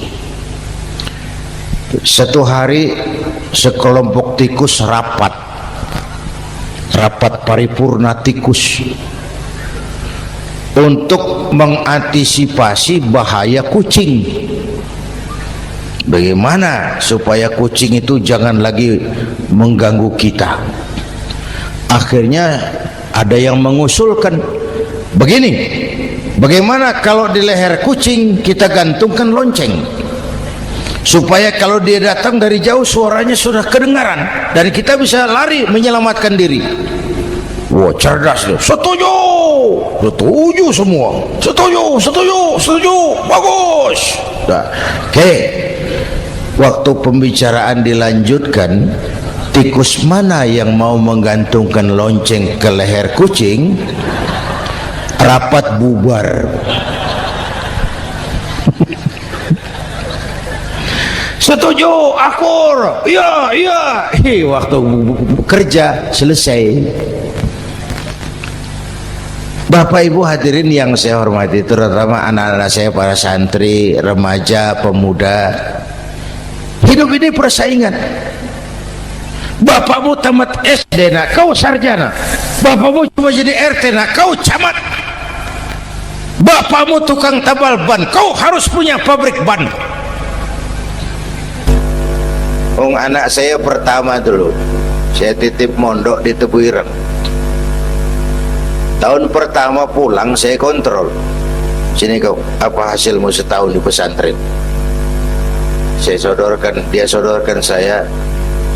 Satu hari sekelompok tikus rapat paripurna tikus untuk mengantisipasi bahaya kucing. Bagaimana supaya kucing itu jangan lagi mengganggu kita? Akhirnya ada yang mengusulkan begini, bagaimana kalau di leher kucing kita gantungkan lonceng, supaya kalau dia datang dari jauh suaranya sudah kedengaran dan kita bisa lari menyelamatkan diri. Wah, cerdas dia. Setuju. Setuju semua. Setuju, setuju, setuju. Bagus. Nah, oke. Waktu pembicaraan dilanjutkan, tikus mana yang mau menggantungkan lonceng ke leher kucing? Rapat bubar. Setuju, akur. Iya, iya. Waktu kerja selesai. Bapak Ibu hadirin yang saya hormati, terutama anak-anak saya, para santri, remaja, pemuda. Hidup ini persaingan. Bapakmu tamat SD, nak kau sarjana. Bapakmu cuma jadi RT, nak kau camat. Bapakmu tukang tabal ban, kau harus punya pabrik ban. Anak saya pertama dulu, saya titip mondok di Tebu Ireng. Tahun pertama pulang saya kontrol, sini kau, apa hasilmu setahun di pesantren? Saya sodorkan, dia sodorkan saya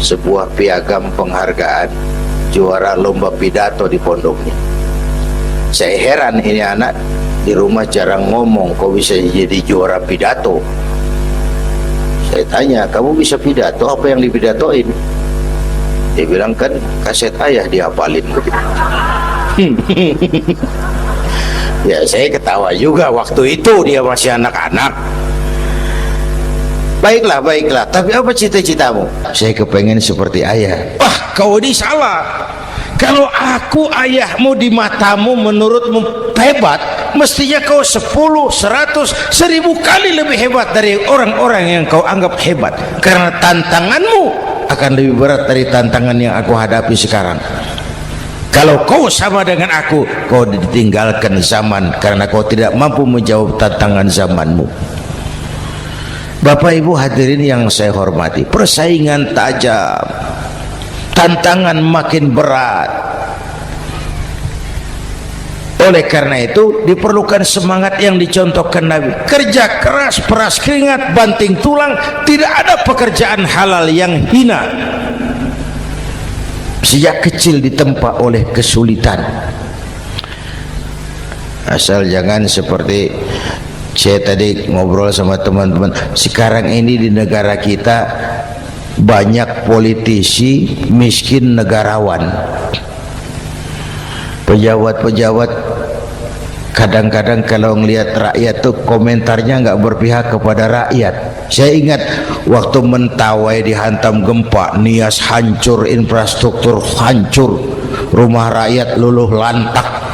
sebuah piagam penghargaan juara lomba pidato di pondoknya. Saya heran, ini anak di rumah jarang ngomong, kok bisa jadi juara pidato? Saya tanya, kamu bisa pidato, apa yang dipidatoin? Dia bilang, kan kaset ayah dihafalin. Ya, saya ketawa juga waktu itu, dia masih anak-anak. Baiklah, baiklah, tapi apa cita-citamu? Saya kepengen seperti ayah. Wah, kau ini salah. Kalau aku ayahmu di matamu, menurutmu hebat, mestinya kau 10, 100, 1000 kali lebih hebat dari orang-orang yang kau anggap hebat. Karena tantanganmu akan lebih berat dari tantangan yang aku hadapi sekarang. Kalau kau sama dengan aku, kau ditinggalkan zaman karena kau tidak mampu menjawab tantangan zamanmu. Bapak Ibu hadirin yang saya hormati, persaingan tajam, tantangan makin berat. Oleh karena itu diperlukan semangat yang dicontohkan Nabi. Kerja keras, peras keringat, banting tulang. Tidak ada pekerjaan halal yang hina. Sejak kecil ditempa oleh kesulitan. Asal jangan seperti saya tadi ngobrol sama teman-teman, sekarang ini di negara kita banyak politisi miskin negarawan. Pejabat-pejabat kadang-kadang kalau ngelihat rakyat tuh komentarnya nggak berpihak kepada rakyat. Saya ingat waktu Mentawai dihantam gempa, Nias hancur, infrastruktur hancur, rumah rakyat luluh lantak.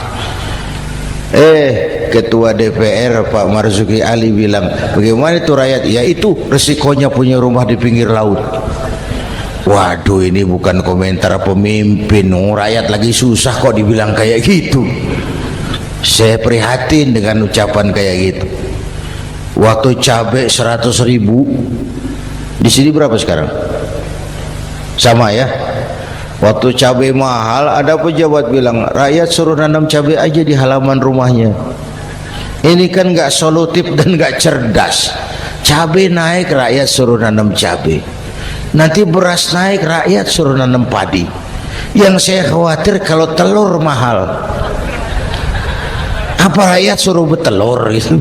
Ketua DPR Pak Marzuki Ali bilang, bagaimana itu rakyat? Ya itu resikonya punya rumah di pinggir laut. Waduh, ini bukan komentar pemimpin, rakyat lagi susah kok dibilang kayak gitu. Saya prihatin dengan ucapan kayak gitu. Waktu cabai 100.000, di sini berapa sekarang? Sama ya. Waktu cabai mahal, ada pejabat bilang, rakyat suruh nanam cabai aja di halaman rumahnya. Ini kan nggak solutif dan nggak cerdas. Cabai naik, rakyat suruh nanam cabai. Nanti beras naik, rakyat suruh nanam padi. Yang saya khawatir kalau telur mahal, apa rakyat suruh bertelur gitu?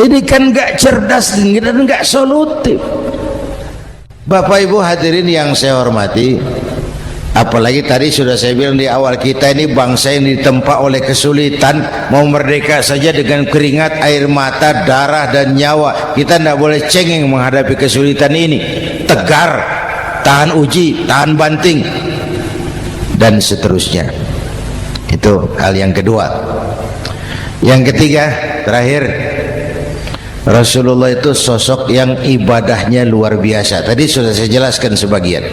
Ini kan nggak cerdas dan nggak solutif. Bapak Ibu hadirin yang saya hormati, apalagi tadi sudah saya bilang di awal, kita ini bangsa yang ditempa oleh kesulitan. Mau merdeka saja dengan keringat, air mata, darah dan nyawa. Kita tidak boleh cengeng menghadapi kesulitan ini. Tegar, tahan uji, tahan banting, dan seterusnya. Itu hal yang kedua. Yang ketiga, terakhir, Rasulullah itu sosok yang ibadahnya luar biasa. Tadi sudah saya jelaskan sebagian.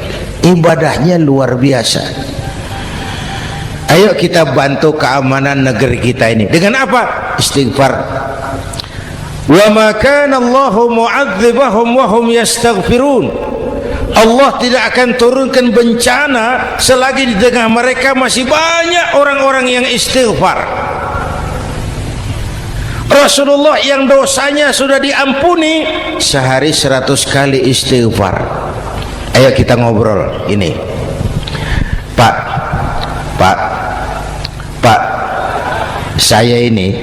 Ibadahnya luar biasa. Ayo kita bantu keamanan negeri kita ini. Dengan apa? Istighfar. Wa ma kana Allahu mu'adzibahum wa hum yastaghfirun. Allah tidak akan turunkan bencana selagi di tengah mereka masih banyak orang-orang yang istighfar. Rasulullah yang dosanya sudah diampuni sehari 100 kali istighfar. Ayo kita ngobrol ini, Pak. Saya ini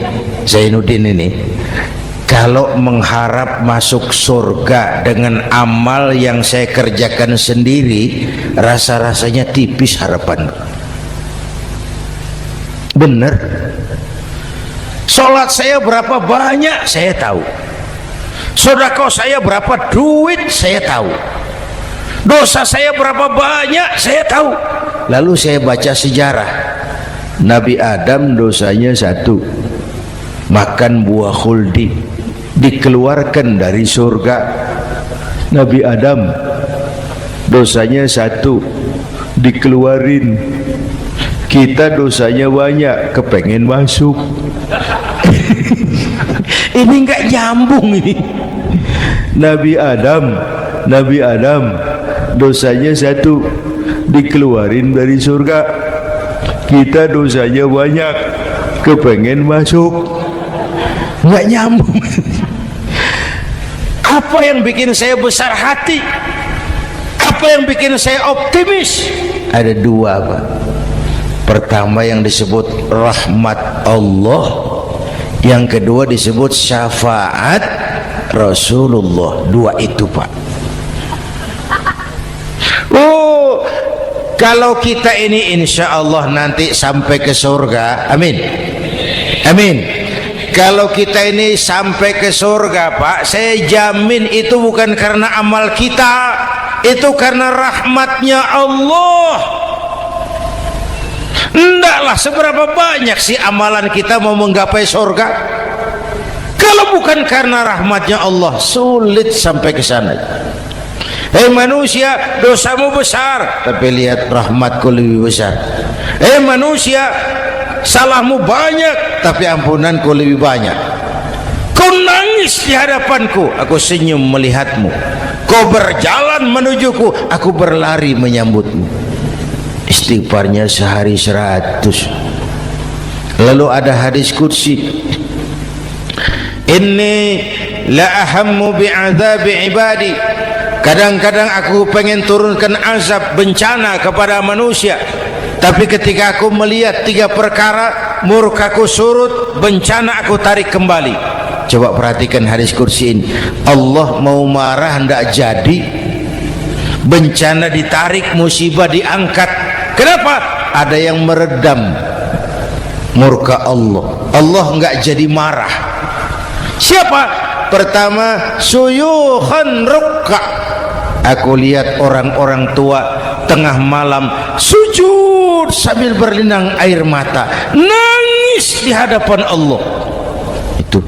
Zainuddin ini kalau mengharap masuk surga dengan amal yang saya kerjakan sendiri, rasa-rasanya tipis harapan. Bener. Sholat saya berapa banyak saya tahu, sedekah saya berapa duit saya tahu, dosa saya berapa banyak saya tahu. Lalu saya baca sejarah, Nabi Adam dosanya 1, makan buah khuldi, dikeluarkan dari surga. Nabi Adam dosanya 1, dikeluarin. Kita dosanya banyak, kepengen masuk. Ini nggak nyambung ini. Nabi Adam dosanya 1, dikeluarin dari surga. Kita dosanya banyak, kepengen masuk. Nggak nyambung. Apa yang bikin saya besar hati? Apa yang bikin saya optimis? Ada 2, Pak. Pertama yang disebut rahmat Allah, yang kedua disebut syafaat Rasulullah. 2 itu, Pak. Oh, kalau kita ini insya Allah nanti sampai ke surga, amin, amin. Kalau kita ini sampai ke surga, Pak, saya jamin itu bukan karena amal kita, itu karena rahmatnya Allah. Ndaklah seberapa banyak sih amalan kita mau menggapai surga. Kalau bukan karena rahmatnya Allah, sulit sampai ke sana. Hei manusia, dosamu besar, tapi lihat rahmatku lebih besar. Hei manusia, salahmu banyak, tapi ampunanku lebih banyak. Kau nangis di hadapanku, aku senyum melihatmu. Kau berjalan menujuku, aku berlari menyambutmu. Istighfarnya sehari 100. Lalu ada hadis qudsi, inni la ahammu bi'adzabi ibadi. Kadang-kadang aku pengen turunkan azab bencana kepada manusia, tapi ketika aku melihat 3 perkara, murkaku surut, bencana aku tarik kembali. Coba perhatikan hadis qudsi ini. Allah mau marah ndak jadi, bencana ditarik, musibah diangkat. Kenapa? Ada yang meredam murka Allah. Allah enggak jadi marah. Siapa? Pertama, suyukhan rukka. Aku lihat orang-orang tua tengah malam sujud sambil berlinang air mata, nangis di hadapan Allah. Itu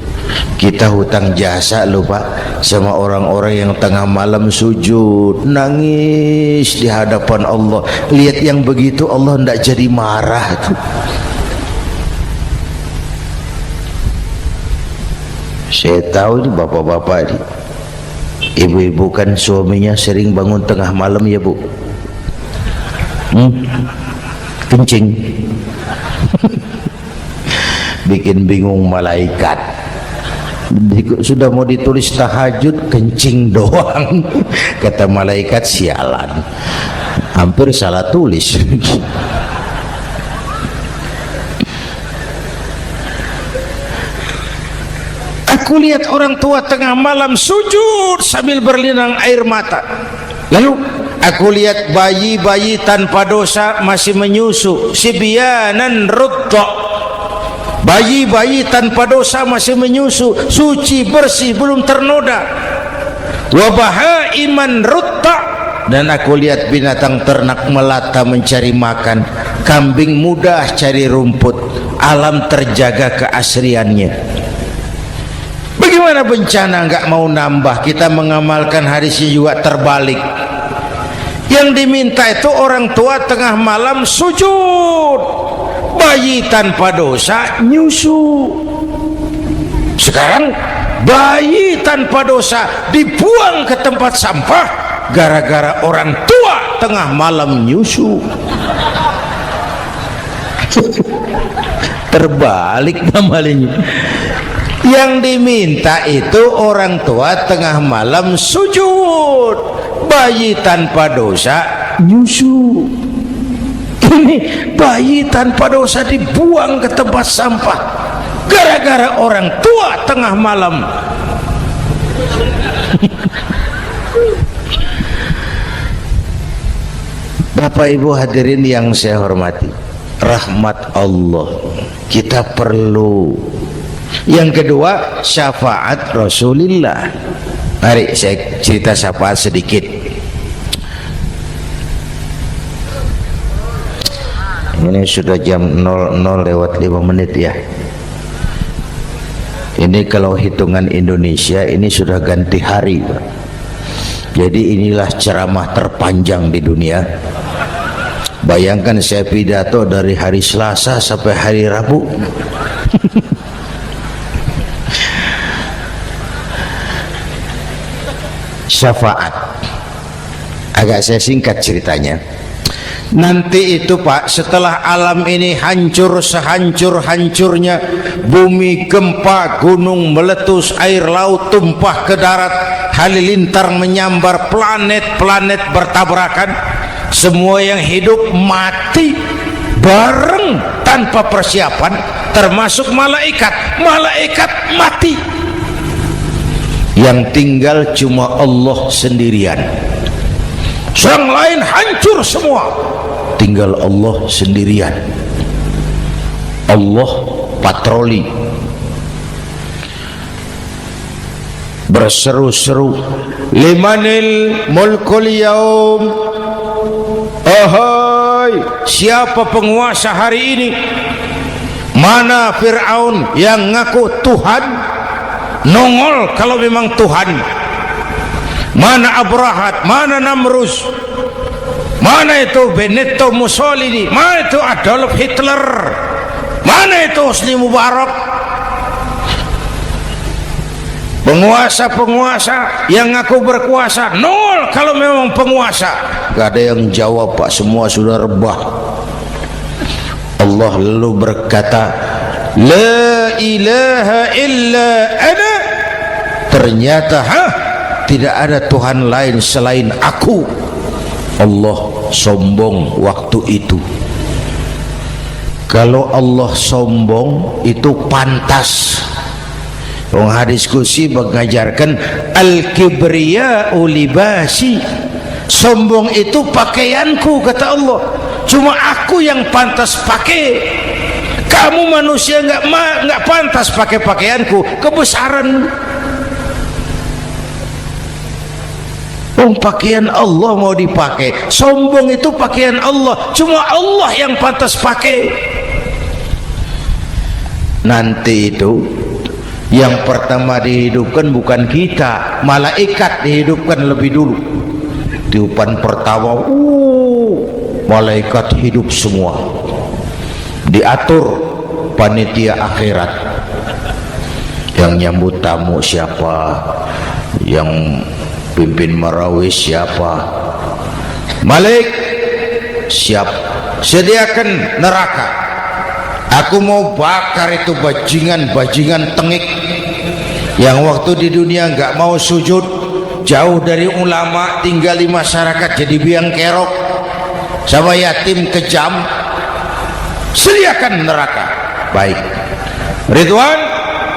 kita hutang jasa loh, Pak, sama orang-orang yang tengah malam sujud nangis di hadapan Allah. Lihat yang begitu Allah tidak jadi marah tuh. Saya tahu ini bapak-bapak ini, ibu-ibu kan suaminya sering bangun tengah malam ya, Bu. Kencing. Bikin bingung malaikat. Sudah mau ditulis tahajud, kencing doang. Kata malaikat, sialan, hampir salah tulis. Aku lihat orang tua tengah malam sujud sambil berlinang air mata. Lalu aku lihat bayi-bayi tanpa dosa masih menyusu, sibyanan rutta. Bayi-bayi tanpa dosa masih menyusu, suci bersih, belum ternoda. Wa bahaiman rutta. Dan aku lihat binatang ternak melata mencari makan, kambing mudah cari rumput, alam terjaga keasriannya. Bagaimana bencana nggak mau nambah? Kita mengamalkan hadisnya juga terbalik. Yang diminta itu orang tua tengah malam sujud, bayi tanpa dosa nyusu. Sekarang bayi tanpa dosa dibuang ke tempat sampah gara-gara orang tua tengah malam nyusu. Terbalik namanya. Yang diminta itu orang tua tengah malam sujud, bayi tanpa dosa nyusu. Ini bayi tanpa dosa dibuang ke tempat sampah gara-gara orang tua tengah malam. Bapak Ibu hadirin yang saya hormati, rahmat Allah kita perlu. Yang kedua, syafaat Rasulullah. Mari saya cerita syafaat sedikit. Ini sudah jam 00:05 ya. Ini kalau hitungan Indonesia ini sudah ganti hari, Pak. Jadi inilah ceramah terpanjang di dunia. Bayangkan saya pidato dari hari Selasa sampai hari Rabu. Syafaat. Agak saya singkat ceritanya. Nanti itu Pak, setelah alam ini hancur sehancur-hancurnya, bumi gempa, gunung meletus, air laut tumpah ke darat, halilintar menyambar, planet-planet bertabrakan, semua yang hidup mati bareng tanpa persiapan, termasuk malaikat. Malaikat mati, yang tinggal cuma Allah sendirian. Yang lain hancur semua, tinggal Allah sendirian. Allah patroli berseru-seru, limanil mulkul yaum, ahai siapa penguasa hari ini? Mana Fir'aun yang ngaku Tuhan? Nongol kalau memang Tuhan. Mana Abrahat, mana Namrus, mana itu Benito Mussolini, mana itu Adolf Hitler, mana itu Hosni Mubarak? Penguasa-penguasa yang ngaku berkuasa, nol kalau memang penguasa. Gak ada yang jawab Pak, semua sudah rebah. Allah lalu berkata, la ilaha illa ana. Ternyata tidak ada Tuhan lain selain aku. Allah sombong waktu itu. Kalau Allah sombong itu pantas. Hadis qudsi mengajarkan al-kibriya'u libasi. Sombong itu pakaianku, kata Allah. Cuma aku yang pantas pakai. Kamu manusia nggak pantas pakai pakaianku. Kebesaran. Pakaian Allah mau dipakai. Sombong itu pakaian Allah, cuma Allah yang pantas pakai. Nanti itu yang pertama dihidupkan bukan kita, malaikat dihidupkan lebih dulu. Tiupan pertama, malaikat hidup semua. Diatur panitia akhirat. Yang nyambut tamu siapa, yang pimpin marawis siapa. Malik siap, sediakan neraka. Aku mau bakar itu bajingan tengik yang waktu di dunia nggak mau sujud, jauh dari ulama, tinggal di masyarakat jadi biang kerok sama yatim kejam. Sediakan neraka. Baik Ridwan,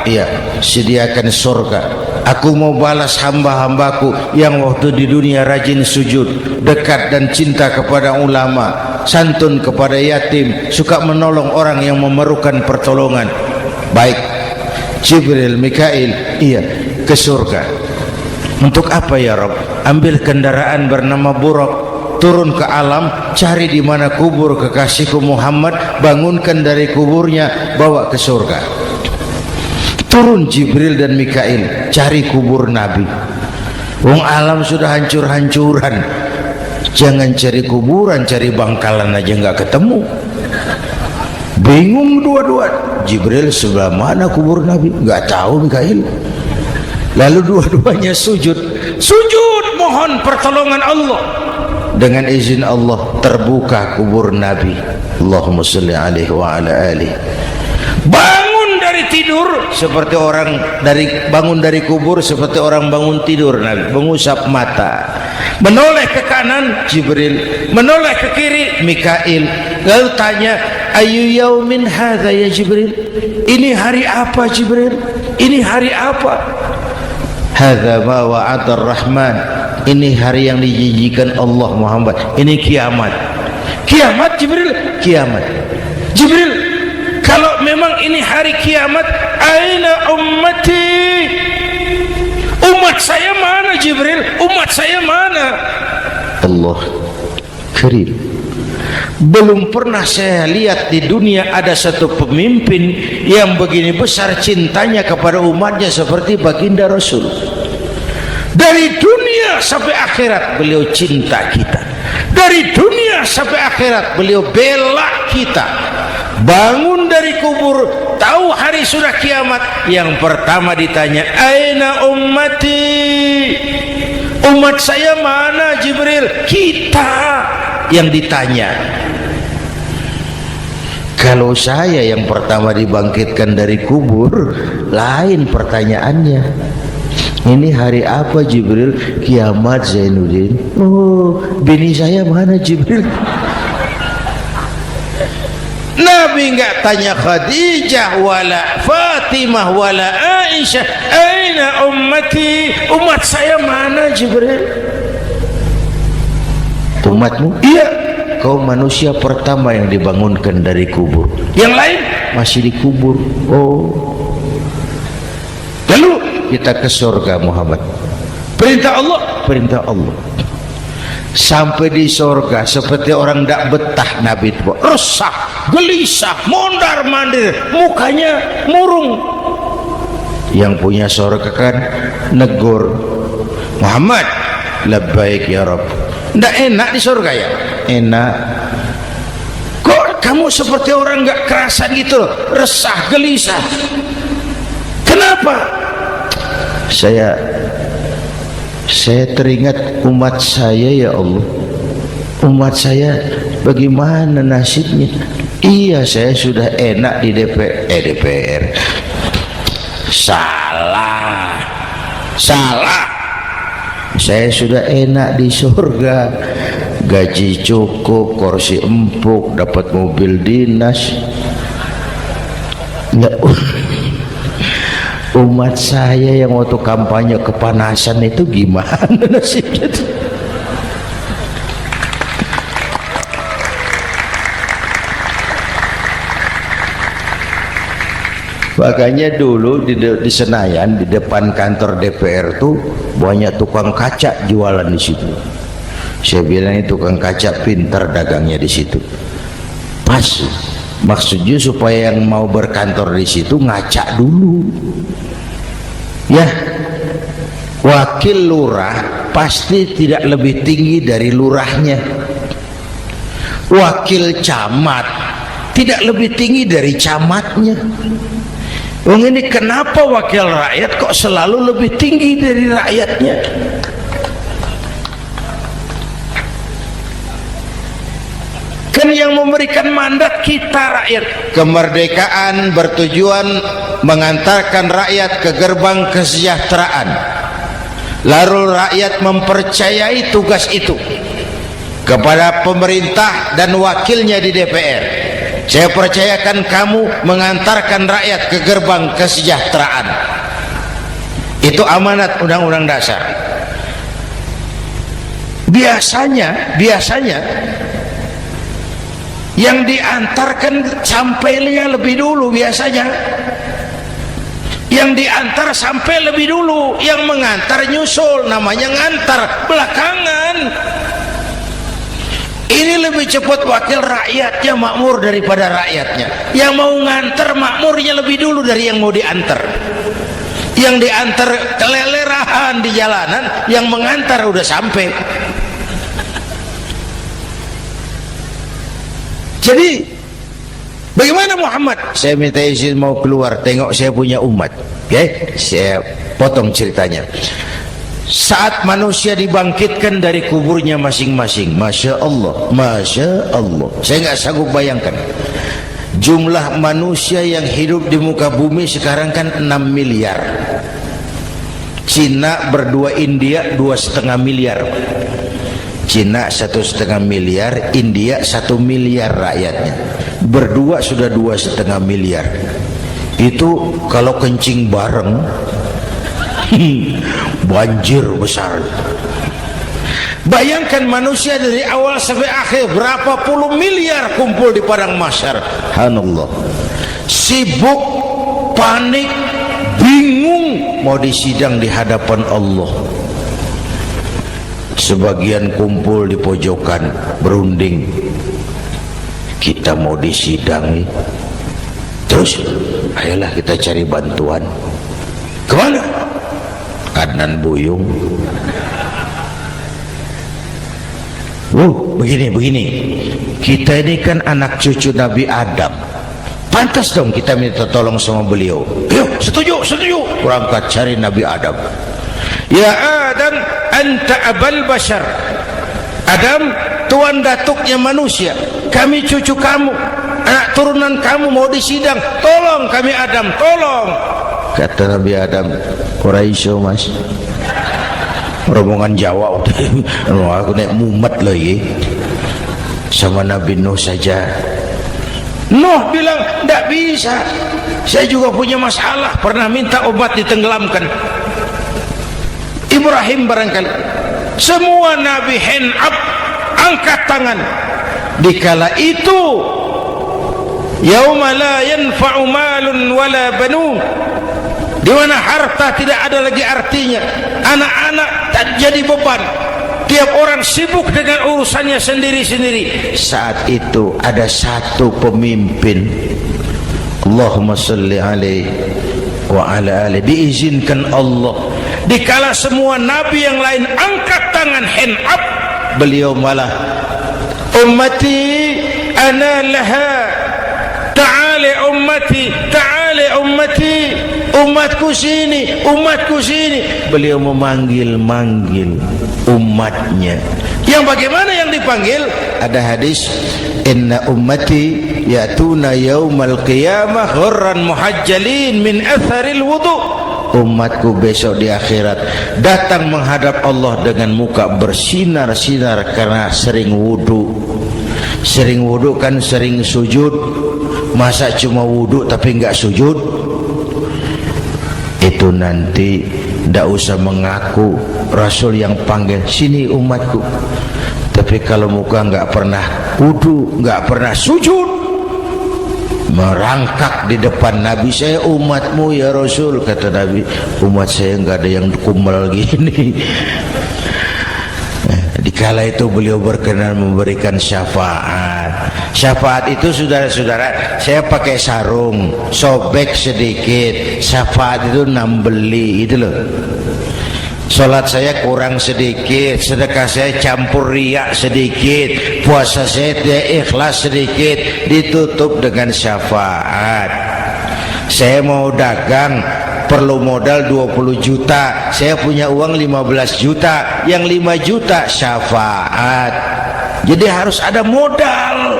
iya, sediakan surga. Aku mau balas hamba-hambaku yang waktu di dunia rajin sujud, dekat dan cinta kepada ulama, santun kepada yatim, suka menolong orang yang memerlukan pertolongan. Baik Jibril, Mikail, iya, ke surga. Untuk apa ya Rob? Ambil kendaraan bernama Buraq, turun ke alam, cari di mana kubur kekasihku Muhammad, bangunkan dari kuburnya, bawa ke surga. Turun Jibril dan Mikail, cari kubur Nabi. Wong alam sudah hancur-hancuran, jangan cari kuburan, cari bangkalan aja nggak ketemu. Bingung dua-dua. Jibril sebelah mana kubur Nabi? Nggak tahu Mikail. Lalu dua-duanya sujud mohon pertolongan Allah. Dengan izin Allah terbuka kubur Nabi. Allahumma sholli alaihi wa ala alihi. Bangun dari tidur seperti orang bangun dari kubur, seperti orang bangun tidur. Nabi mengusap mata, menoleh ke kanan Jibril, menoleh ke kiri Mikail. Lalu tanya, ayu yaumin hadza ya Jibril, ini hari apa Jibril, ini hari apa? Hadza ma wa'ada ar-Rahman, ini hari yang dijanjikan Allah Muhammad, ini kiamat. Kiamat Jibril, kiamat. Jibril, kalau memang ini hari kiamat, aina ummati, umat saya mana Jibril, umat saya mana? Allah karim, belum pernah saya lihat di dunia ada satu pemimpin yang begini besar cintanya kepada umatnya seperti baginda Rasul. Dari dunia sampai akhirat beliau cinta kita, dari dunia sampai akhirat beliau bela kita. Bangun dari kubur, tahu hari sudah kiamat, yang pertama ditanya, aina ummati, umat saya mana Jibril? Kita yang ditanya. Kalau saya yang pertama dibangkitkan dari kubur, lain pertanyaannya. Ini hari apa Jibril? Kiamat Zainuddin. Oh, bini saya mana Jibril? Nabi enggak tanya Khadijah wala Fatimah wala Aisyah, aina ummati, umat saya mana Jibril? Umatmu? Iya, kau manusia pertama yang dibangunkan dari kubur, yang lain masih dikubur. Oh, lalu kita ke surga Muhammad, perintah Allah, perintah Allah. Sampai di surga seperti orang tidak betah Nabi itu, resah, gelisah, mondar mandir, mukanya murung. Yang punya surga kan negur, Muhammad, labbaik ya Rabb. Tidak enak di surga ya? Enak. Kok kamu seperti orang nggak kerasan gitu, resah, gelisah? Kenapa? Saya teringat umat saya ya Allah, umat saya bagaimana nasibnya. Iya, saya sudah enak di DPR. Salah, saya sudah enak di surga, gaji cukup, kursi empuk, dapat mobil dinas. Nggak, umat saya yang waktu kampanye kepanasan itu gimana nasibnya itu? Makanya dulu di Senayan, di depan kantor DPR tuh banyak tukang kaca jualan di situ. Saya bilang itu tukang kaca pintar dagangnya di situ. Pas, maksudnya supaya yang mau berkantor di situ ngaca dulu. Ya, wakil lurah pasti tidak lebih tinggi dari lurahnya. Wakil camat tidak lebih tinggi dari camatnya. Wong ini kenapa wakil rakyat kok selalu lebih tinggi dari rakyatnya? Kan yang memberikan mandat kita rakyat. Kemerdekaan bertujuan mengantarkan rakyat ke gerbang kesejahteraan. Lalu rakyat mempercayai tugas itu kepada pemerintah dan wakilnya di DPR. Saya percayakan kamu mengantarkan rakyat ke gerbang kesejahteraan. Itu amanat Undang-Undang Dasar. Biasanya yang diantarkan sampainya lebih dulu, biasanya yang diantar sampai lebih dulu, yang mengantar nyusul, namanya ngantar belakangan. Ini lebih cepat wakil rakyatnya makmur daripada rakyatnya. Yang mau ngantar makmurnya lebih dulu dari yang mau diantar. Yang diantar kelelerahan di jalanan, yang mengantar udah sampai. Jadi bagaimana Muhammad? Saya minta izin mau keluar, tengok saya punya umat. Oke, saya potong ceritanya. Saat manusia dibangkitkan dari kuburnya masing-masing, Masya Allah, Masya Allah, saya nggak sanggup bayangkan. Jumlah manusia yang hidup di muka bumi sekarang kan 6 miliar. Cina berdua, India 2,5 miliar. Cina 1,5 miliar, India 1 miliar rakyatnya. Berdua sudah 2,5 miliar. Itu kalau kencing bareng banjir besar. Bayangkan manusia dari awal sampai akhir berapa puluh miliar kumpul di padang mahsyar. Subhanallah. Sibuk, panik, bingung mau disidang di hadapan Allah. Sebagian kumpul di pojokan berunding. Kita mau disidang. Terus ayolah kita cari bantuan. Kemana? Adnan Buyung. Begini. Kita ini kan anak cucu Nabi Adam. Pantas dong kita minta tolong sama beliau. Yuk, setuju. Berangkat cari Nabi Adam. Ya Adam, anta abal bashar. Adam, tuan datuknya manusia. Kami cucu kamu, anak turunan kamu mau disidang. Tolong kami Adam, tolong. Kata Nabi Adam, Quraisy mas. Rombongan Jawa aku naik mumet lagi sama Nabi Nuh saja. Nuh bilang tidak bisa, saya juga punya masalah, pernah minta obat ditenggelamkan. Ibrahim barangkali. Semua Nabi hand up, angkat tangan. Dikala itu yauma la yanfa'u malun wala banun, di mana harta tidak ada lagi artinya, anak-anak tak jadi beban, tiap orang sibuk dengan urusannya sendiri-sendiri. Saat itu ada satu pemimpin, Allahumma salli alaihi wa ala alihi, diizinkan Allah. Dikala semua nabi yang lain angkat tangan hand up, beliau malah ummati ana laha, ta'ali ummati, ta'ali ummati, umatku sini, umatku sini. Beliau memanggil-manggil umatnya. Yang bagaimana yang dipanggil? Ada hadis, inna ummati ya'tuna yaumal qiyamah ghurran muhajjalin min atharil wudu. Umatku besok di akhirat datang menghadap Allah dengan muka bersinar-sinar karena sering wudu. Sering wudu kan sering sujud. Masa cuma wudu tapi enggak sujud? Itu nanti tidak usah mengaku Rasul yang panggil, sini umatku. Tapi kalau muka enggak pernah wudu, enggak pernah sujud, merangkak di depan Nabi, saya umatmu ya Rasul. Kata Nabi, umat saya enggak ada yang kumal gini. Dikala itu beliau berkenan memberikan syafaat. Syafaat itu saudara-saudara, saya pakai sarung, sobek sedikit. Syafaat itu nambeli itu loh. Salat saya kurang sedikit, sedekah saya campur riak sedikit, puasa saya tidak ikhlas sedikit, ditutup dengan syafaat. Saya mau dagang, perlu modal 20 juta, saya punya uang 15 juta, yang 5 juta syafaat. Jadi harus ada modal.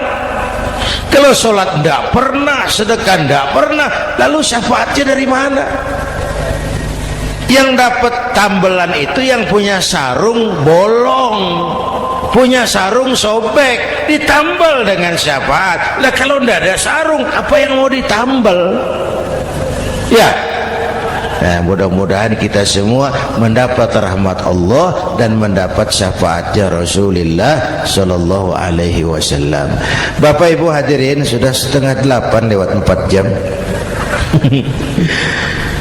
Kalau sholat tidak pernah, sedekah tidak pernah, lalu syafaatnya dari mana? Yang dapat tambelan itu yang punya sarung bolong, punya sarung sobek, ditambal dengan syafaat. Lah kalau tidak ada sarung, apa yang mau ditambal? Ya. Nah, mudah-mudahan kita semua mendapat rahmat Allah dan mendapat syafaatnya Rasulullah Sallallahu Alaihi Wasallam. Bapak Ibu hadirin, sudah 7:30 lewat 4 jam.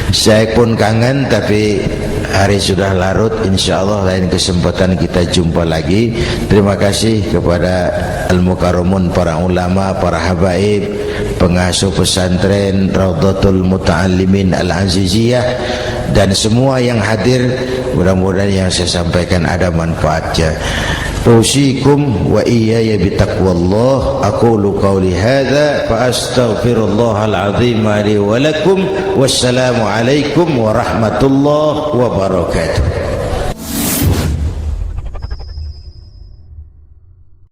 Saya pun kangen, tapi hari sudah larut. Insya Allah lain kesempatan kita jumpa lagi. Terima kasih kepada Al-Mukarramun, para ulama, para habaib, pengasuh pesantren Raudhatul Muta'allimin Al-Aziziyah, dan semua yang hadir. Mudah-mudahan yang saya sampaikan ada manfaatnya. Usikum wa iyaya bitaqwallah. Aqulu qawli hadza fa astaghfirullahal azim li wa lakum. Wassalamu alaikum warahmatullahi wabarakatuh.